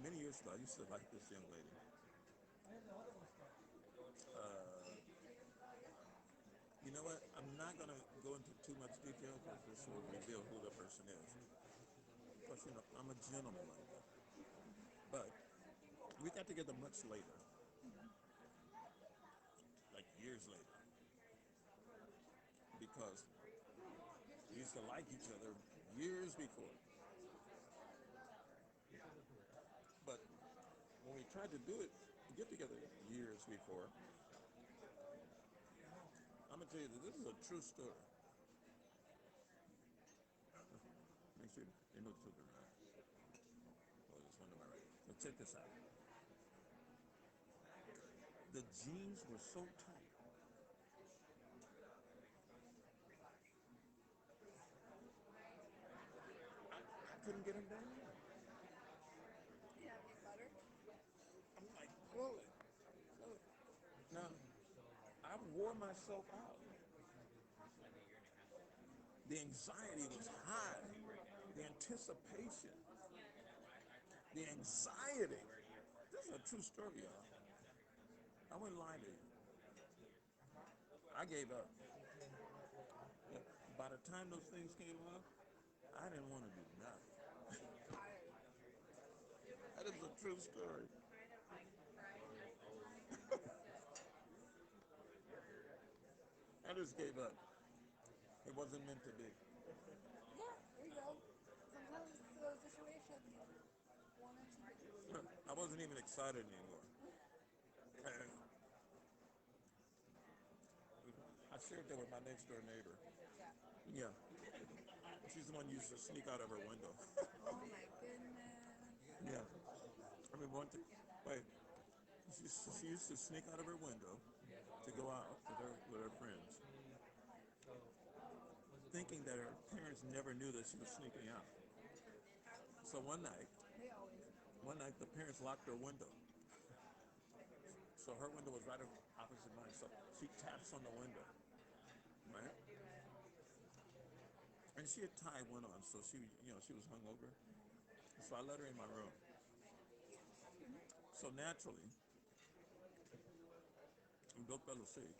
many years ago I used to like this young lady. You know what? I'm not gonna go into too much detail because this will reveal who the person is. Because you know I'm a gentleman like that. But we got together much later, like years later, because we used to like each other years before. But when we tried to do it, get together years before, I'm gonna tell you that this is a true story. Make sure you know the right. Oh, there's one to my right. So check this out. the jeans were so tight. I couldn't get them down. Yeah, get butter. I'm like, pull it. Pull it. Now, I wore myself out. The anxiety was high. The anticipation. The anxiety. This is a true story, y'all. I wouldn't lie to you. I gave up. Yeah. By the time those things came off, I didn't want to do nothing. That is a true story. I just gave up. It wasn't meant to be. Yeah, there you go. Sometimes those situations wanted to be. I wasn't even excited anymore. And I shared that with my next door neighbor. Yeah. Yeah. She's the one who used to sneak out of her window. Oh my goodness. Yeah. I mean, one thing, wait, she used to sneak out of her window to go out with her friends, thinking that her parents never knew that she was sneaking out. So They always know. one night the parents locked her window. So her window was right opposite mine. So she taps on the window, right? And she had tied one on, so she was hungover. So I let her in my room. So naturally, we both fell asleep,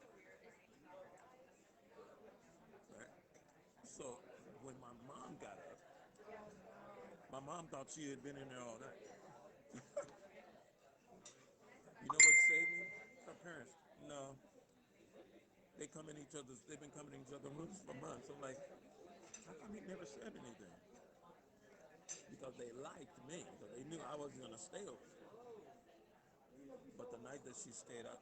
right? So when my mom got up, my mom thought she had been in there all night. You know what saved me? Her parents. No, they've been coming in each other's rooms for months. I'm like, how come he never said anything? Because they liked me, because they knew I wasn't gonna stay over. But the night that she stayed up,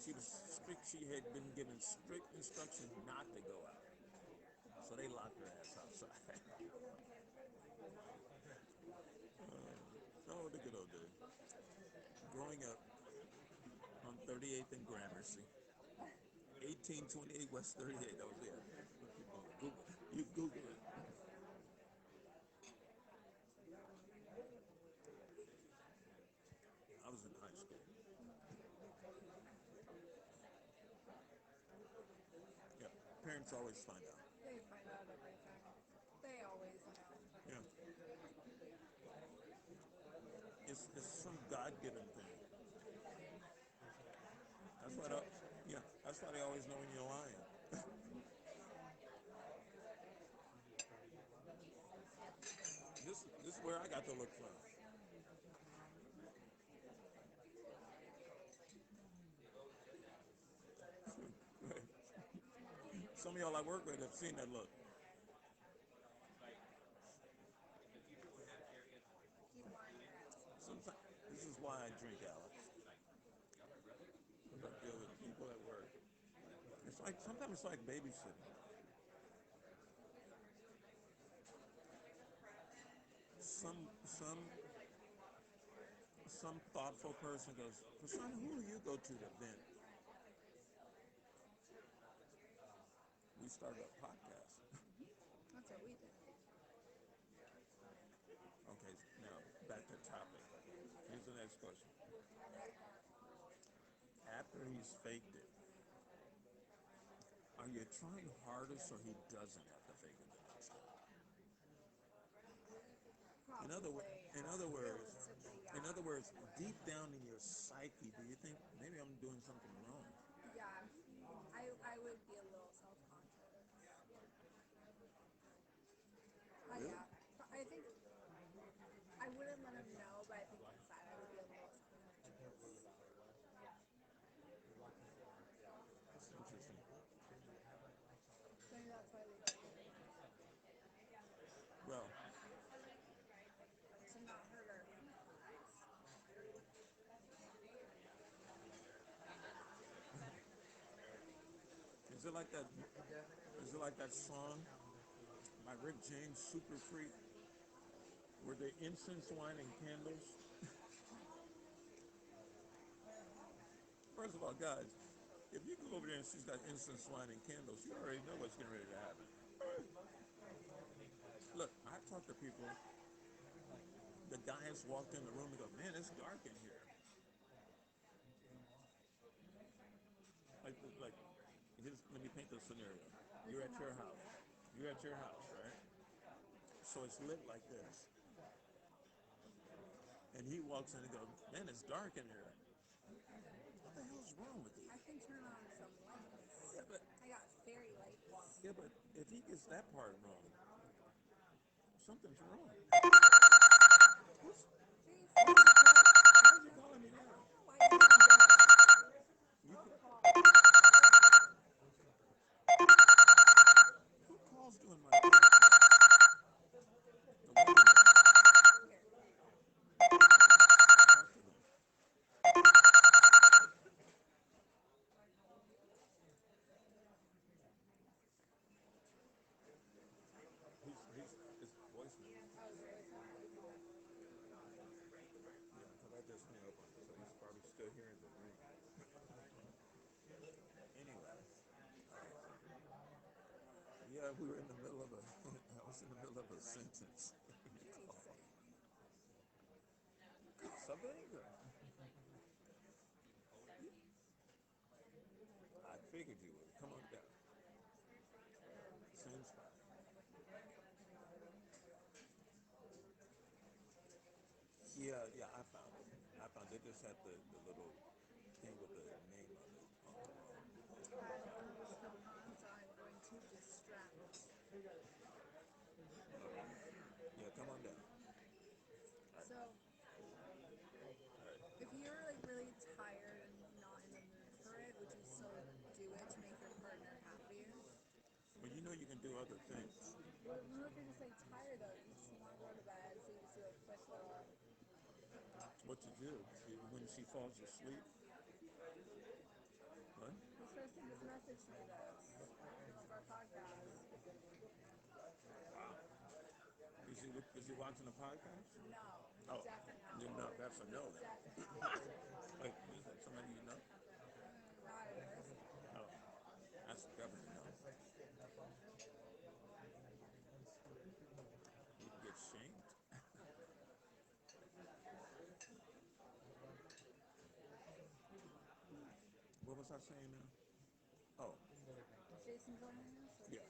she was strict. She had been given strict instructions not to go out, so they locked her ass outside. Oh, the good old days. Growing up on 38th and Gramercy, 1828 West 38. That was it. You Google it. I was in high school. Yeah, parents always find out. They find out everything. They always know. Yeah, it's some God-given thing. That's why, yeah, that's why they always know when you're lying. This is where I got the look from. Some of y'all I work with have seen that look. Keep lying your ass. Sometimes this is why I drink, Alex. Because I deal with people at work. It's like sometimes it's like babysitting. Some some some thoughtful person goes, Kashan, who do you go to vent? We started a podcast. That's what we did. Okay, now back to topic. Here's the next question. After he's faked it, are you trying harder so he doesn't have to fake it the next time? In other, wo- Probably. in other words, Realistically, in yeah. other words, deep down in your psyche, do you think maybe I'm doing something wrong? Yeah. I would be a little self-conscious. Really? Yeah. But I think I wouldn't let him know, but I think inside I would be a little self-conscious. That's interesting. So maybe that's why they do Well, it. To not hurt our feelings. is it like that? Is it like that song by Rick James, "Super Freak," where the incense, wine, and candles? First of all, guys, if you go over there and she's got incense, wine, and candles, you already know what's getting ready to happen. Look, I talk to people. The guys walked in the room and go, "Man, it's dark in here." Like, let me paint this scenario. You're at your house. You're at your house, right? So it's lit like this. And he walks in and goes, "Man, it's dark in here." What the hell's wrong with you? I can turn on some lights. Yeah, but I got fairy lights. if he gets that part wrong, something's wrong. Jason, Why are you calling me now? why you doing that? You, Protocol. who calls doing my podcast? The woman Here. talk to them. His voicemail. Oh, is it really Yeah, because I just hung up on him, so he's probably still hearing the ring. Anyway, yeah, we were in the middle of a. I was in the middle of a sentence. Something? I figured you would. Come on down. Same spot. Yeah, I found it. They just had the little thing with the name on it on the wall. Hi, I'm Yost and Saturn, so I'm going to distract. Yeah, come on down. So, if you're like really tired and not in the mood for it, would you still do it to make your partner happy? Well, you know you can do other things. What if you're just like tired though? You just want to go to bed, so you just do a quick little. What you do when she falls asleep? What? This person just messaged me this of our podcast. Wow. Is he watching the podcast? No, Oh, definitely you not. know, that's a no then. Definitely not. Like, is that somebody you know? Not a person. Oh, that's definitely no. You can get shamed. What was I saying now? Oh, Jason's on there, so. yeah.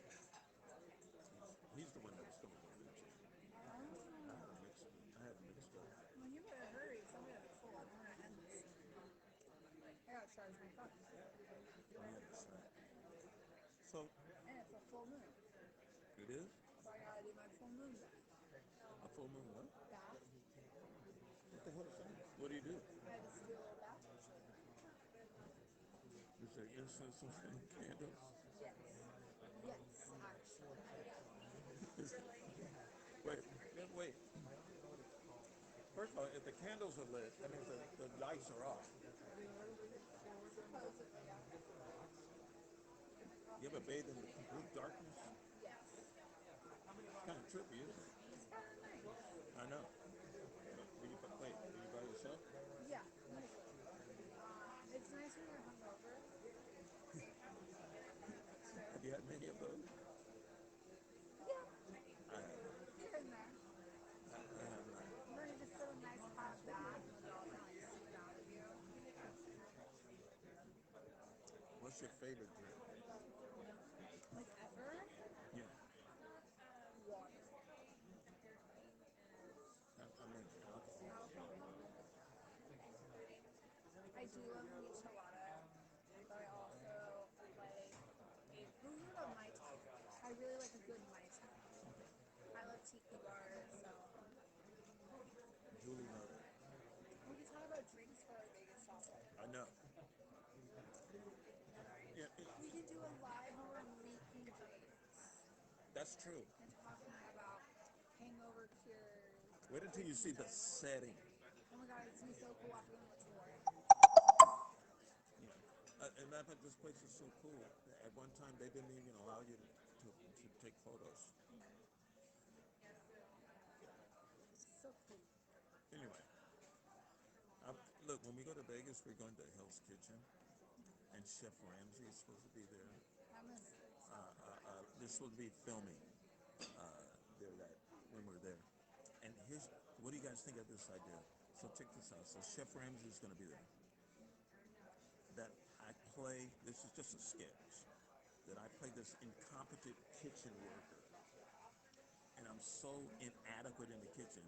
He's the one that was coming from Richard. Oh. I had mixed up. Well, you better hurry. Somebody have it full. I'm gonna end this. I gotta charge my phone. Yeah, that's right. So, And it's a full moon. it is? So I gotta do my full moon bath. A full moon what? Bath? What the hell is that? What do you do? I just do a little bath ritual. Is there incense and candles? Yes. Yes, actually. Wait. First of all, if the candles are lit, that means the lights are off. Supposedly, yeah. You ever bathe in the complete darkness? Yes. It's kind of trippy, isn't it? It's kind of nice. I know. Were you by yourself? Yeah, usually. It's nice when you're hungover. Have you had many of those? Yeah, I haven't. here and there. I have not. And then you just sit in a nice hot bath and it all kind of like seep out of you. What's your favorite drink? Like ever? Yeah. Water. I mean, alcohol. Alcohol. I do love a michelada, but I also like a. Ooh, what about Mai Tai? I really like a good Mai Tai. I love tiki bars, so. Julie knows. We can talk about drinks for our Vegas topic. I know. Yeah, We can do a live where we're making drinks that's true. and talking about hangover cures. Wait until you see the setting. Oh my god, it's gonna be so cool after going to Lord. Yeah. And that this place is so cool. At one time, they didn't even allow you to take photos. So cool. Anyway, look, when we go to Vegas, we're going to Hell's Kitchen. and Chef Ramsay is supposed to be there. I missed it. This supposed to be filming there that when we're there. And here's what do you guys think of this idea? So check this out. So Chef Ramsay is going to be there. That I play. This is just a sketch. That I play this incompetent kitchen worker, and I'm so inadequate in the kitchen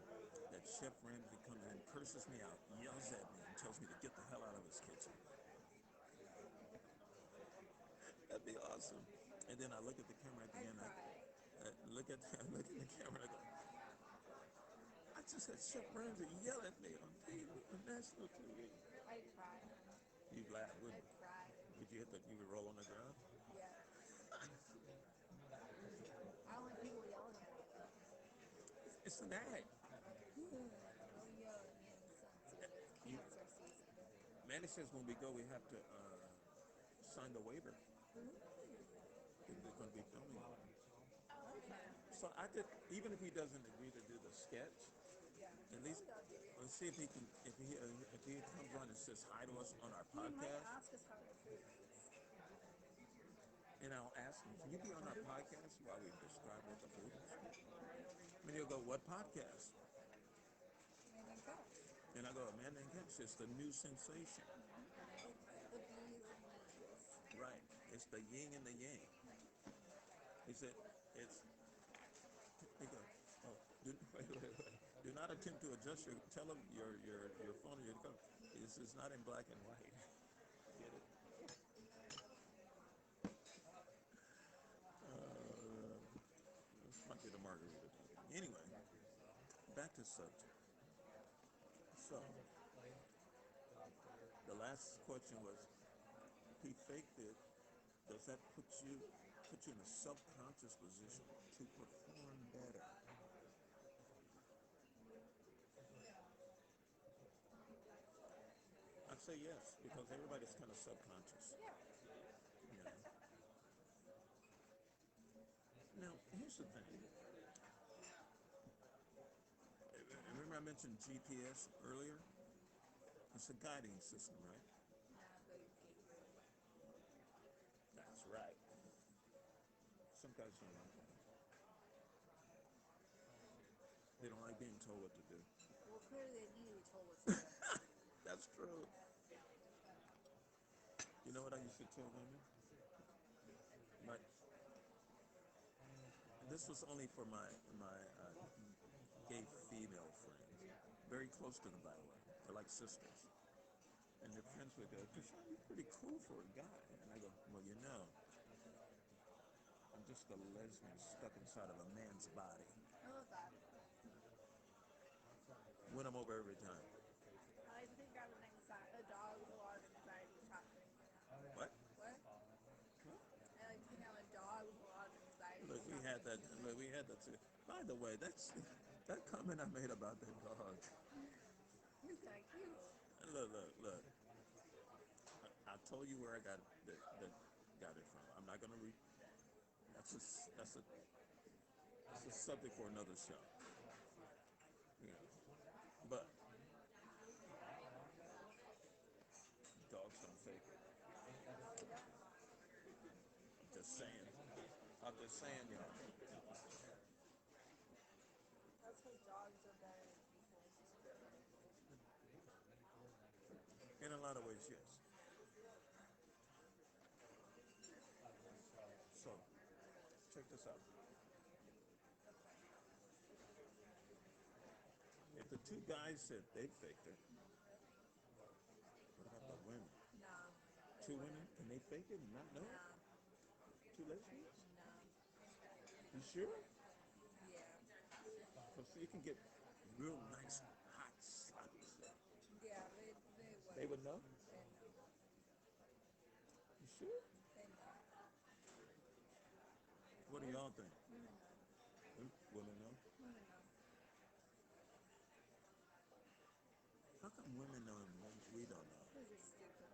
that Chef Ramsay comes in, curses me out, yells at me, and tells me to get the hell out of his kitchen. That'd be awesome. And then I look at the camera at the end. I look at I look at the camera and I go, I just had Chef Ramsay yell at me on TV, on national TV. I cried. You'd laugh, I wouldn't you? cried. Would you hit the? You would roll on the ground. Yeah. I don't like people yelling at me though. It's an act. Don't yell at me in the sunset. It's cancer season. Manny says when we go, we have to sign the waiver. They're going to be filming. Okay. So I did, even if he doesn't agree to do the sketch, Yeah. at least let's see if he can, if he comes on and says hi to us on our He might podcast, ask us how our food is. and I'll ask him, can you be on our podcast while we describe what the food is? And he'll go, what podcast? Maybe Kash. And I go, Amanda and Kash, it's the new sensation. The bees and bees. Right. It's the yin and the yang. He said, it's, he goes, oh, wait. Do not attempt to adjust tell him your phone or your phone. This is not in black and white. Get it? This might be the margarita. Anyway, back to subject. So, the last question was, he faked it. Does that put you in a subconscious position to perform better? I'd say yes, because everybody's kind of subconscious. Yeah. You know? Now, here's the thing. Remember I mentioned GPS earlier? It's a guiding system, right? That's right. Some guys don't like that. They don't like being told what to do. Well, clearly they need to be told what to do. That's true. You know what I used to tell women? Like, this was only for my gay female friends. Very close to them, by the way. They're like sisters. And their friends would go, Kashan, you're pretty cool for a guy. And I go, well, you know, I'm just a lesbian stuck inside of a man's body. I love that. Win them over every time. I like to think I'm a dog with a lot of anxiety happening. What? What? I like to think I'm a dog with a lot of anxiety. Look, we had that. Look, we had that too. By the way, that comment I made about that dog. He's kind of cute. Look. I told you where I got it from. I'm not gonna read. That's a subject for another show. Yeah. But dogs don't fake it. I'm just saying, y'all. That's because dogs are better than people. In a lot of ways, yes. So, check this out. If the two guys said they faked it, what about the women? Nah. Two women, can they fake it and not know? Nah. Two lesbians? Nah. You sure? Yeah. So you can get real nice, hot, sloppy stuff. Yeah, they would. They would know? They know. You sure? They know. What do y'all think? Women know. Women know? Women know. How come women know and we don't know? Because you're stupid.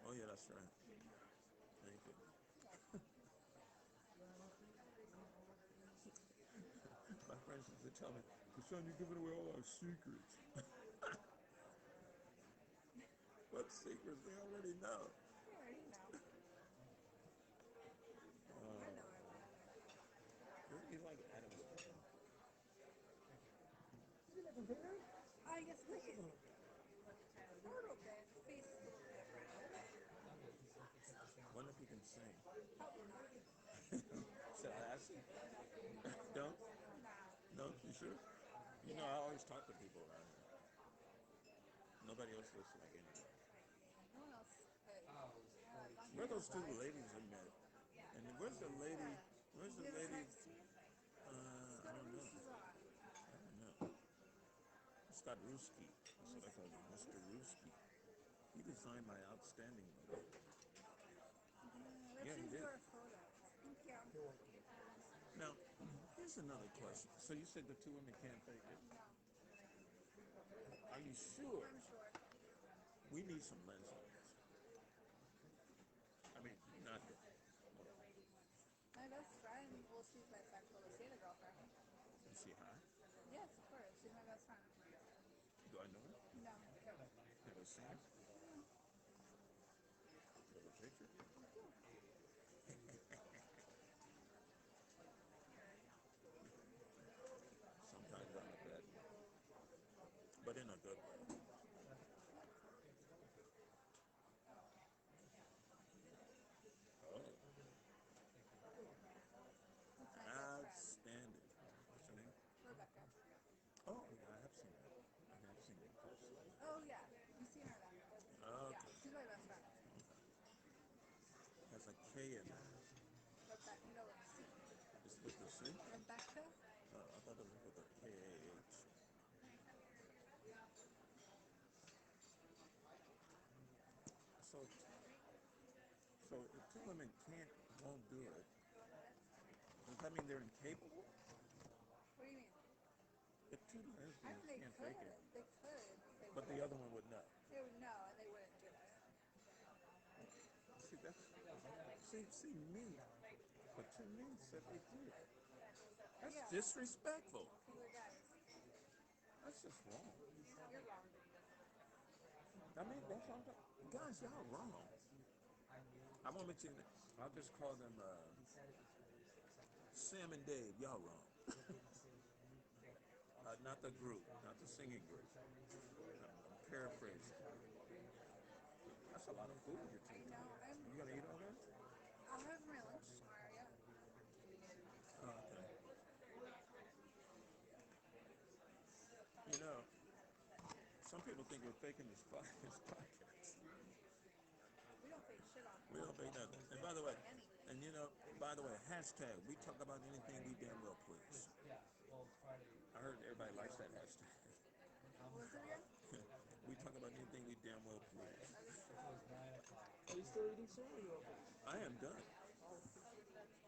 Oh yeah, that's right. Thank you. My friends used to tell me, Kashan, you're giving away all our secrets. What secrets? They already know. They already know. compared? I guess like a little bit. The face is a little different. Wonder if you can sing. Probably not. Should I ask you? Don't? No? You sure? You know, I always talk to people around here. Nobody else looks like anybody. No one else could. Where are those two ladies I met? And where's the lady? Where's the You have a lady? text me? I don't know. I don't know. Scott Ruski. That's what I call him, Mr. Ruski. He designed my outstanding logo. Let's Yeah, he use did. your photos. Thank you. Now, here's another question. So you said the two women can't fake it. Are you sure? I'm sure. We need some lens on this. I mean, not the. My best friend, well, she's bisexual, but she had a girlfriend. Is she hot? Yes, of course. She's my best friend. Do I know her? No. Never seen her? Do you have a picture? Sometimes I'm a bad, but in a good way. Oh, That's my best outstanding. What's her name? friend. Rebecca. Oh, yeah, I have seen her. I have seen her in person. Oh, yeah. You've seen her then. Okay. Yeah, she's my best friend. Has a K in it. Rebecca. No, it's C. It's with the C? Rebecca? Oh, I thought it was with a K-A-H. So, so if two women won't do it, does that mean they're incapable? What do you mean? If two I mean, lesbians they can't could. fake it, They could. They but the other one would know. They would know, and they wouldn't do it. See, see me. But to me, said they did. That's Yeah. disrespectful. These are guys. That's just wrong. You're wrong. I mean, that's what I'm talking. Guys, y'all wrong. I won't mention it. I'll just call them Sam and Dave. Y'all wrong. Not the group, not the singing group. I'm paraphrasing. That's a lot of food you're I taking. know. You gonna eat all that? I'll have my lunch tomorrow, yeah. Oh, okay. You know, some people think we're faking this podcast. We don't fake shit on We here. don't fake nothing. And by the way, hashtag, we talk about anything we damn well please. I heard everybody likes that hashtag. What was it again? We talk about anything we damn well please. Are you still eating soon or are you open? I am done.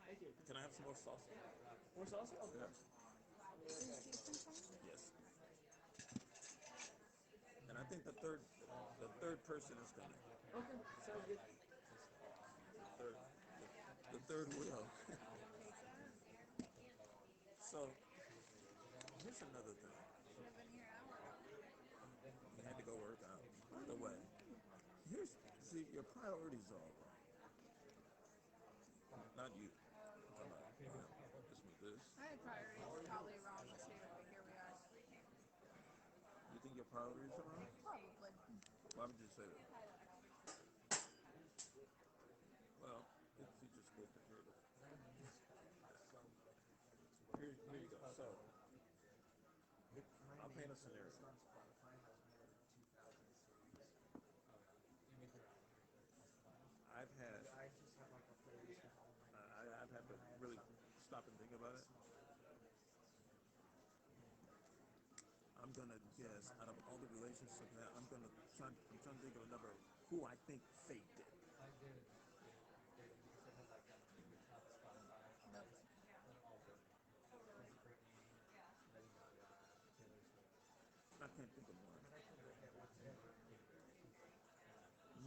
Thank you. Can I have some more sauce? More sauce? Okay. Yes. Is Jason coming? Yes. And I think the third person is coming. Okay, sounds good. Third, the third wheel. So here's another thing. Should have been here an hour ago. You had to go work out. By the way, see, your priorities are all wrong. Not you. I'm not. Just with this. My priorities probably wrong too, but here we are. You think your priorities are wrong? Probably. Why would you say that? I don't know. Well, it's just good to hear it. Here you go. So, I'll paint a scenario. I've had, I've had to really stop and think about it. I'm gonna guess out of all the relationships I've had, I'm trying to think of a number who I think faked it. Nobody. I can't think of one.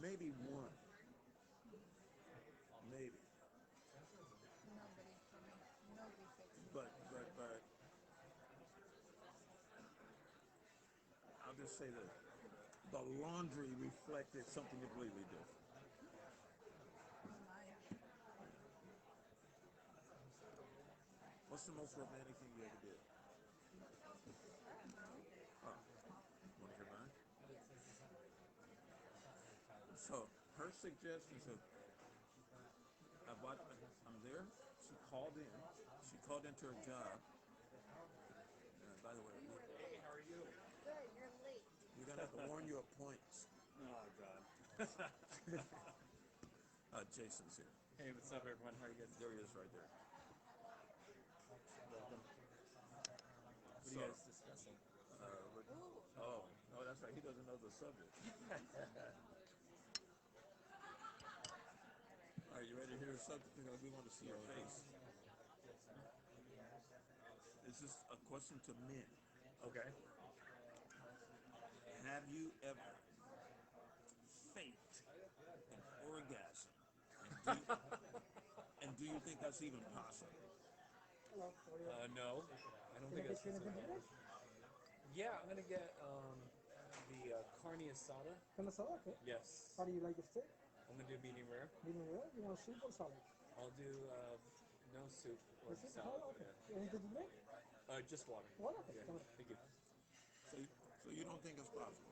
Maybe one. Maybe. Nobody for me. Nobody fixed it. But I'll just say that the laundry reflected something completely different. Mine. What's the most romantic thing you ever did? I don't know. So her suggestion said, I'm there. She called in. She called into her job. By the way, Hey, how are you? Good, you're late. we're gonna have to warn you of points. Oh God. Jason's here. Hey, what's up, everyone? How are you guys? There he is, right there. Welcome. What are you guys discussing? Oh, no, that's right. He doesn't know the subject. All right, you ready to hear the subject? Because we want to see your face. This is a question to men. Okay. Have you ever faked an orgasm? And do you think that's even possible? Hello. No, I don't Can I think get you that's. anything today? Yeah, I'm gonna get the carne asada. Can I salad? Okay. Yes. How do you like your steak? I'm gonna do medium rare. Medium rare? You want soup or salad? I'll do no soup or Is it salad. salad? Okay. Anything to drink? Yeah. Just water. Water? Okay. Yeah. Come on. Thank you. So you don't think it's possible?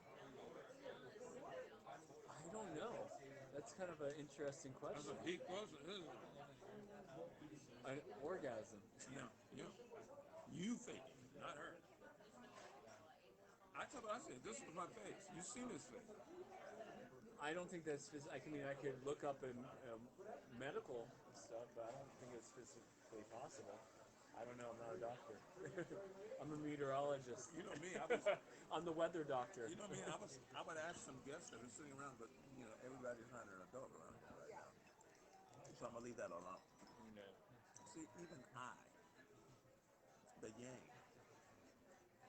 I don't know. That's kind of an interesting That's a question. big question, isn't it? An orgasm. Yeah. You fake it, not her. I said, this is my face. You seen this face. I don't think that's I mean, I could look up in medical stuff, but I don't think it's physically possible. I don't know. I'm not a doctor. I'm a meteorologist. You know me, I'm the weather doctor. you know me, I would ask some guests that are sitting around, but everybody's not an adult around here right now. So I'm gonna leave that alone. No. See, even the yang,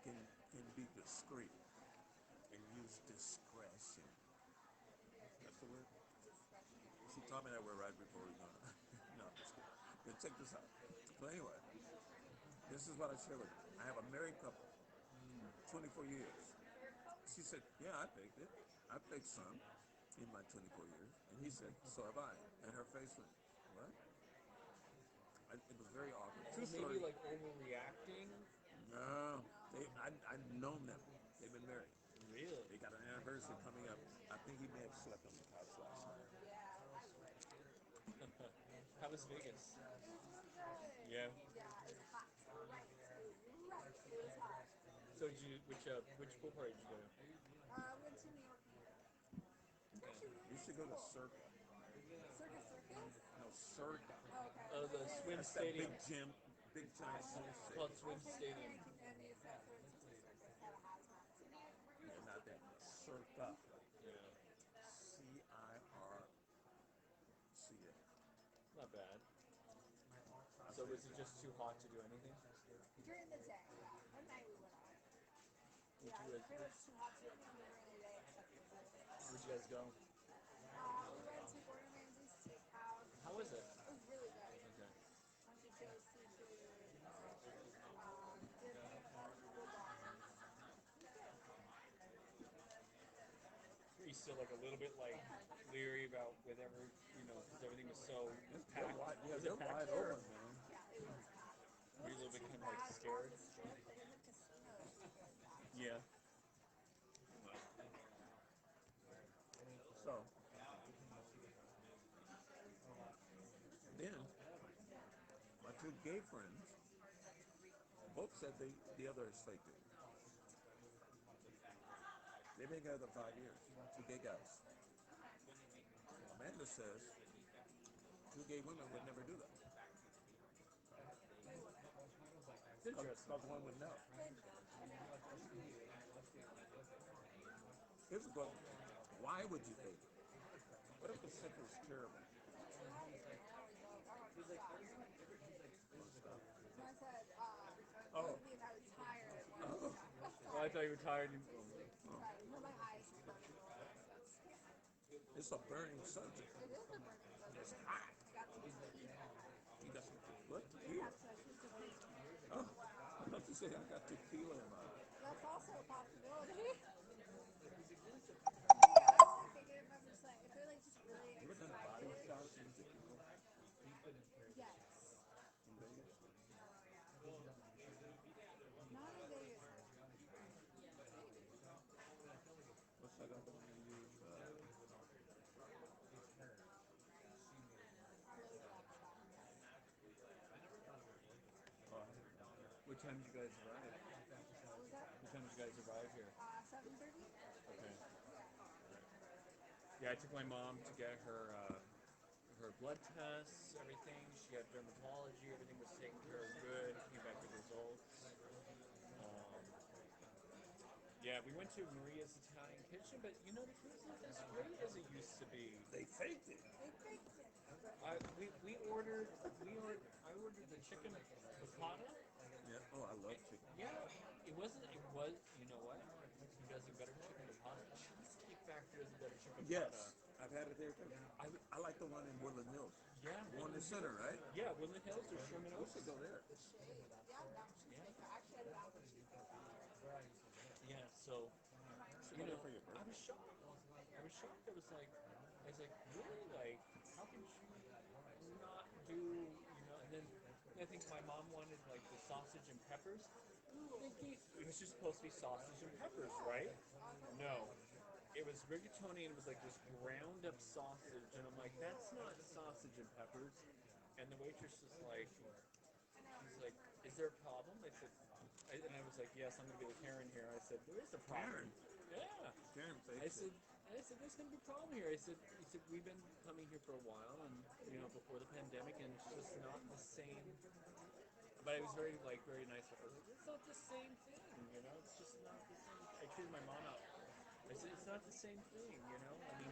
can be discreet and use discretion. That's the word. She taught me that word right before we go. No, I'm just kidding. But check this out. So anyway, this is what I share with you. I have a married couple, 24 years. She said, yeah, I faked it. I faked some in my 24 years. And he said, so have I. And her face went, what? It was very awkward. True story. Maybe like overreacting. No, I've known them. They've been married. Really? They got an anniversary coming up. I think he may have slept on the couch last night. How was Vegas? It was really good. Yeah. Yeah, it was hot. Right. It was hot. So did you which pool party did you go to? We went to New York. It's actually really You nice should go to pool. Circa. Circus? No, Circa. Oh, okay. Oh, the swim That's that stadium. big gym, big giant swim It's stadium. called Swim Okay, Stadium. and the San Francisco Circus had a hazmat. Yeah, not that. Circa. Yeah. Circa. Not bad. So was it just too hot to do anything? During the day, yeah. One night we went out. Yeah, you it was guys- pretty much too hot to do anything during the day except for the Where'd you guys go? We went to Gordon Ramsay's Steakhouse. How was it? It was really good. Okay. Went to Joe's Seafood. Did multiple bars. Were you still like a little bit like leery about whatever, because everything was so They're packed? wide, yeah, Was they're it packed wide there? open, man. Yeah, it was packed. Were you a little bit kind of like Bad scared? on the strip, but in the casino, it was really packed. Yeah. So then my two gay friends both said the other is faked it. They've been together 5 years. Two gay guys. Amanda says two gay women would never do that. It's interesting. Because one would know. Here's the question. Why would you fake it? What if the sex was terrible? So I said, Oh. maybe I was tired. Oh, I thought you were tired. Sorry, no, my eyes are burning. It's a burning subject. It is a burning It's subject. hot. I got some tequila. You got some what? Yeah, Tequila. so I should just Oh, I thought you said I got tequila in my. That's also a possibility. Yeah, I think if I'm just like, if they're like just really You ever done body excited. shots in tequila Yes. in Vegas? Not in Vegas. What's that other one you use? time did you guys arrive? What was that? What time did you guys arrive here? 7:30. Okay. Yeah, I took my mom to get her blood tests, everything. She had dermatology, everything was taken care of good. Came back with results. Yeah, we went to Maria's Italian Kitchen, but you know the food's not as great as it used to be. They faked it. They faked it. I ordered the chicken piccata. Yeah. Oh, I love chicken. Yeah, it was, you know what? He does a better chicken piccata. Cheesecake Factory does a better chicken piccata. Yes, I've had it there too. I like the one in Woodland Hills. Yeah. The one in the center, right? Yeah, Woodland Hills or Sherman We Oaks. should go there. Yeah, so Should you go there know, for your I birthday. was shocked. I was shocked. I was like, really? Like, how could you not do, And then I think my mom wanted like the sausage and peppers. It was just supposed to be sausage and peppers, right? No, it was rigatoni and it was like this ground up sausage, and I'm like, that's not sausage and peppers. And the waitress was like, she's like, is there a problem? And I was like, yes, I'm going to be the Karen here. I said, there is a problem. Karen? Yeah. Karen faked I said, it. there's going to be a problem here. I said, we've been coming here for a while, and before the pandemic, and it's just not the same. But I was very nice with her. I was like, it's not the same thing, It's just not the same. I treated my mom out. I said, it's not the same thing. I mean,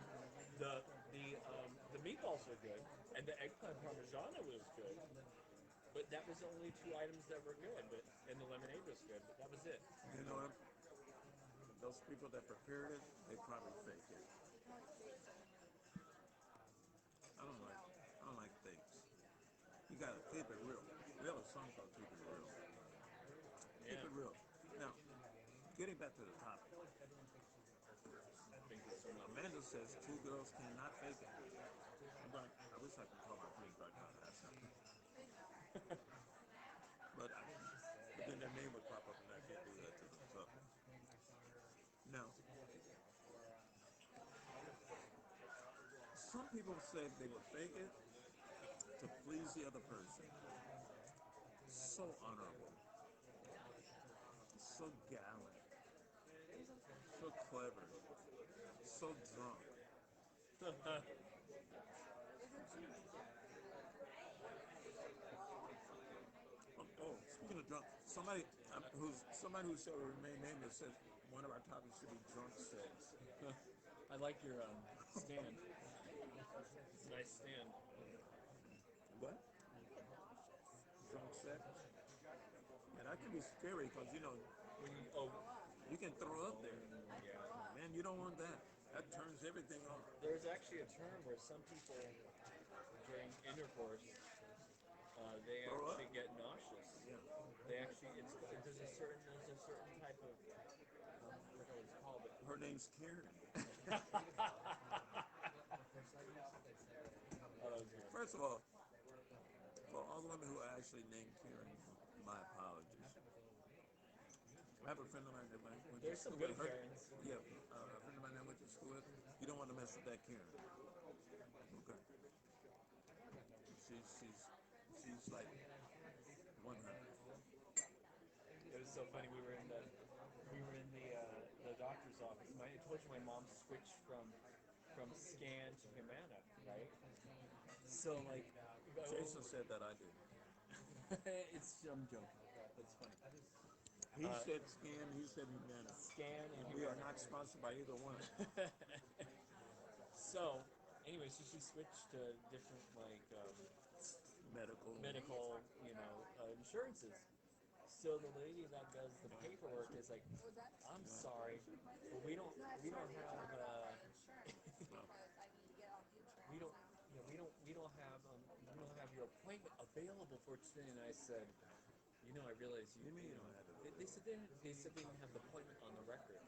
the meatballs were good, and the eggplant parmigiana was good. But that was the only two items that were good, and the lemonade was good, but that was it. You know what? Those people that prepared it, they probably faked it. I don't like fakes. You gotta keep it real. We have a song called Keep It Real. Keep it real. Now, getting back to the topic. Amanda says two girls cannot fake it. I wish I could call my friend right now and ask them. but then their name would pop up and I can't do that to them. So, now, some people say they will fake it to please the other person. So honorable, so gallant, so clever, so drunk. Oh, speaking of drunk, somebody who shall remain nameless said one of our topics should be drunk sex. I like your stand. It's a nice stand. What? Drunk sex? And that can be scary because you can throw up there. Yeah. Man, you don't want that. That turns everything off. There's actually a term where some people during intercourse they Throw actually up? get nauseous. Yeah. They actually there's a certain type of I forget what it's called, but Her name's Karen. First of all, for all the women who are actually named Karen, my apologies. I have a friend of mine that went to there's some school good with her. Karens. Yeah, a friend of mine that went to school with. You don't want to mess with that Karen. Okay. She's like 100. It was so funny. We were in the doctor's office. I told you my mom switched from Scan to Humana, right? So like, Jason said that I did. I'm joking. That's funny. He said Scan, he said Humana. Scan and We are Humana. not sponsored by either one. So, anyway, so she switched to different Medical. insurances. So the lady that does the paperwork is like, I'm sorry, but we don't have we don't have your appointment available for today. And I said, I realize You mean you don't have it? They said they didn't have the appointment on the record.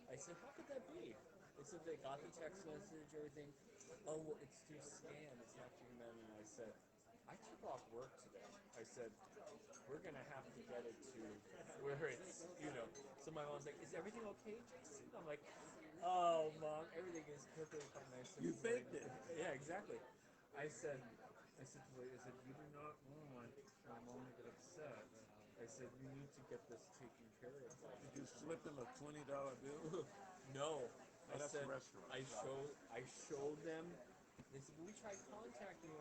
I said, how could that be? They said they got the text message, everything. Oh, well, it's through Scan. It's not through Humana. And I said, I took off work today. I said, we're going to have to get it to where it's, So my mom's like, is everything okay, Jason? I'm like, oh, Mom, everything is perfectly fine. I said, You faked it. Yeah, exactly. I said to her, you do not want my mom to get upset. I said, you need to get this taken care of. Like, Did you slip him a $20 bill? no. I that's said, a restaurant. I showed them. They said, well, we tried contacting you.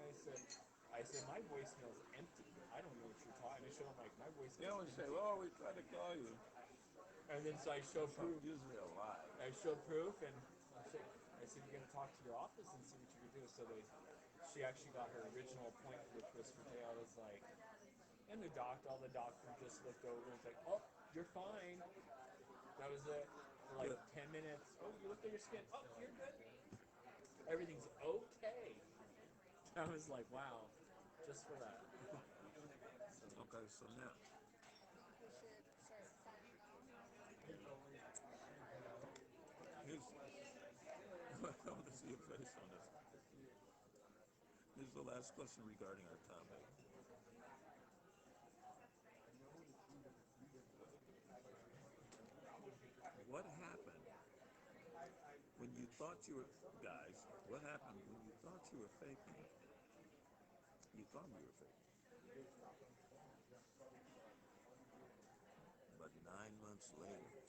I said, my voicemail's empty. I don't know what you're talking. I showed them like my They always voicemail's say, empty. "Oh, we tried to call you." And then so I showed proof. Usually a lie. I showed proof, and I said, you're gonna talk to your office and see what you can do. So she actually got her original appointment, which was for today. I was like, and all the doctor just looked over and was like, oh, you're fine. That was it. For like 10 minutes. Oh, you looked at your skin. Oh, you're good. Everything's okay. I was like, wow, just for that. Okay, so now We should start signing off. here's I want to see your face on this. Here's the last question regarding our topic. What happened when you thought you were guys? What happened when you thought you were faking? You thought you were faking, but 9 months later,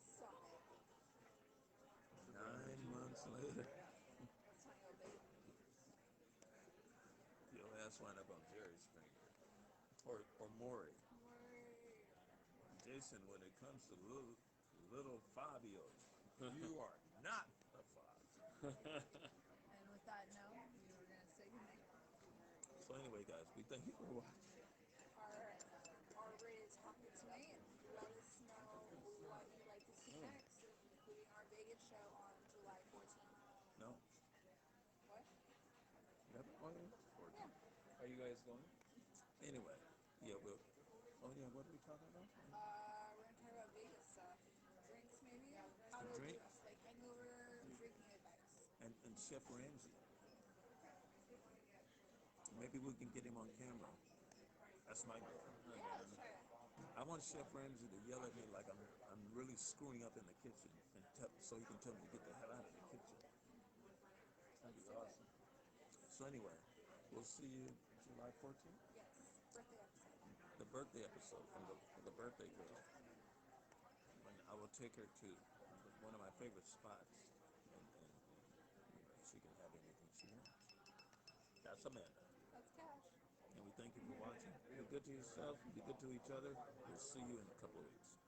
Stop it. 9 months later, That's not your baby. your ass wound up on Jerry's finger, or Maury. Word. Jason, when it comes to little Fabio, you are not a father. And with that note, we were gonna say goodnight. So anyway, guys, we thank you for watching. Our R-rated topic tonight. Let us know what you'd like to see next, including our Vegas show on July 14th. No, What? never mind. Yeah. Are you guys going? Anyway, yeah, we'll. Oh yeah, what are we talking about? We're gonna talk about Vegas stuff. Drinks maybe? How to Drink? drinks, like hangover drinking advice. And Chef Ramsay. Maybe we can get him on camera. That's my goal. Yeah, let's try that. I want Chef Ramsay to yell at me like I'm really screwing up in the kitchen, and so he can tell me to get the hell out of the kitchen. That'd be awesome. So anyway, we'll see you July 14th. Yes, birthday episode. The birthday episode from the birthday girl. When I will take her to one of my favorite spots, and she can have anything she wants. That's Amanda. That's Cash. And we thank you for watching. Be good to yourself. Be good to each other. We'll see you in a couple of weeks.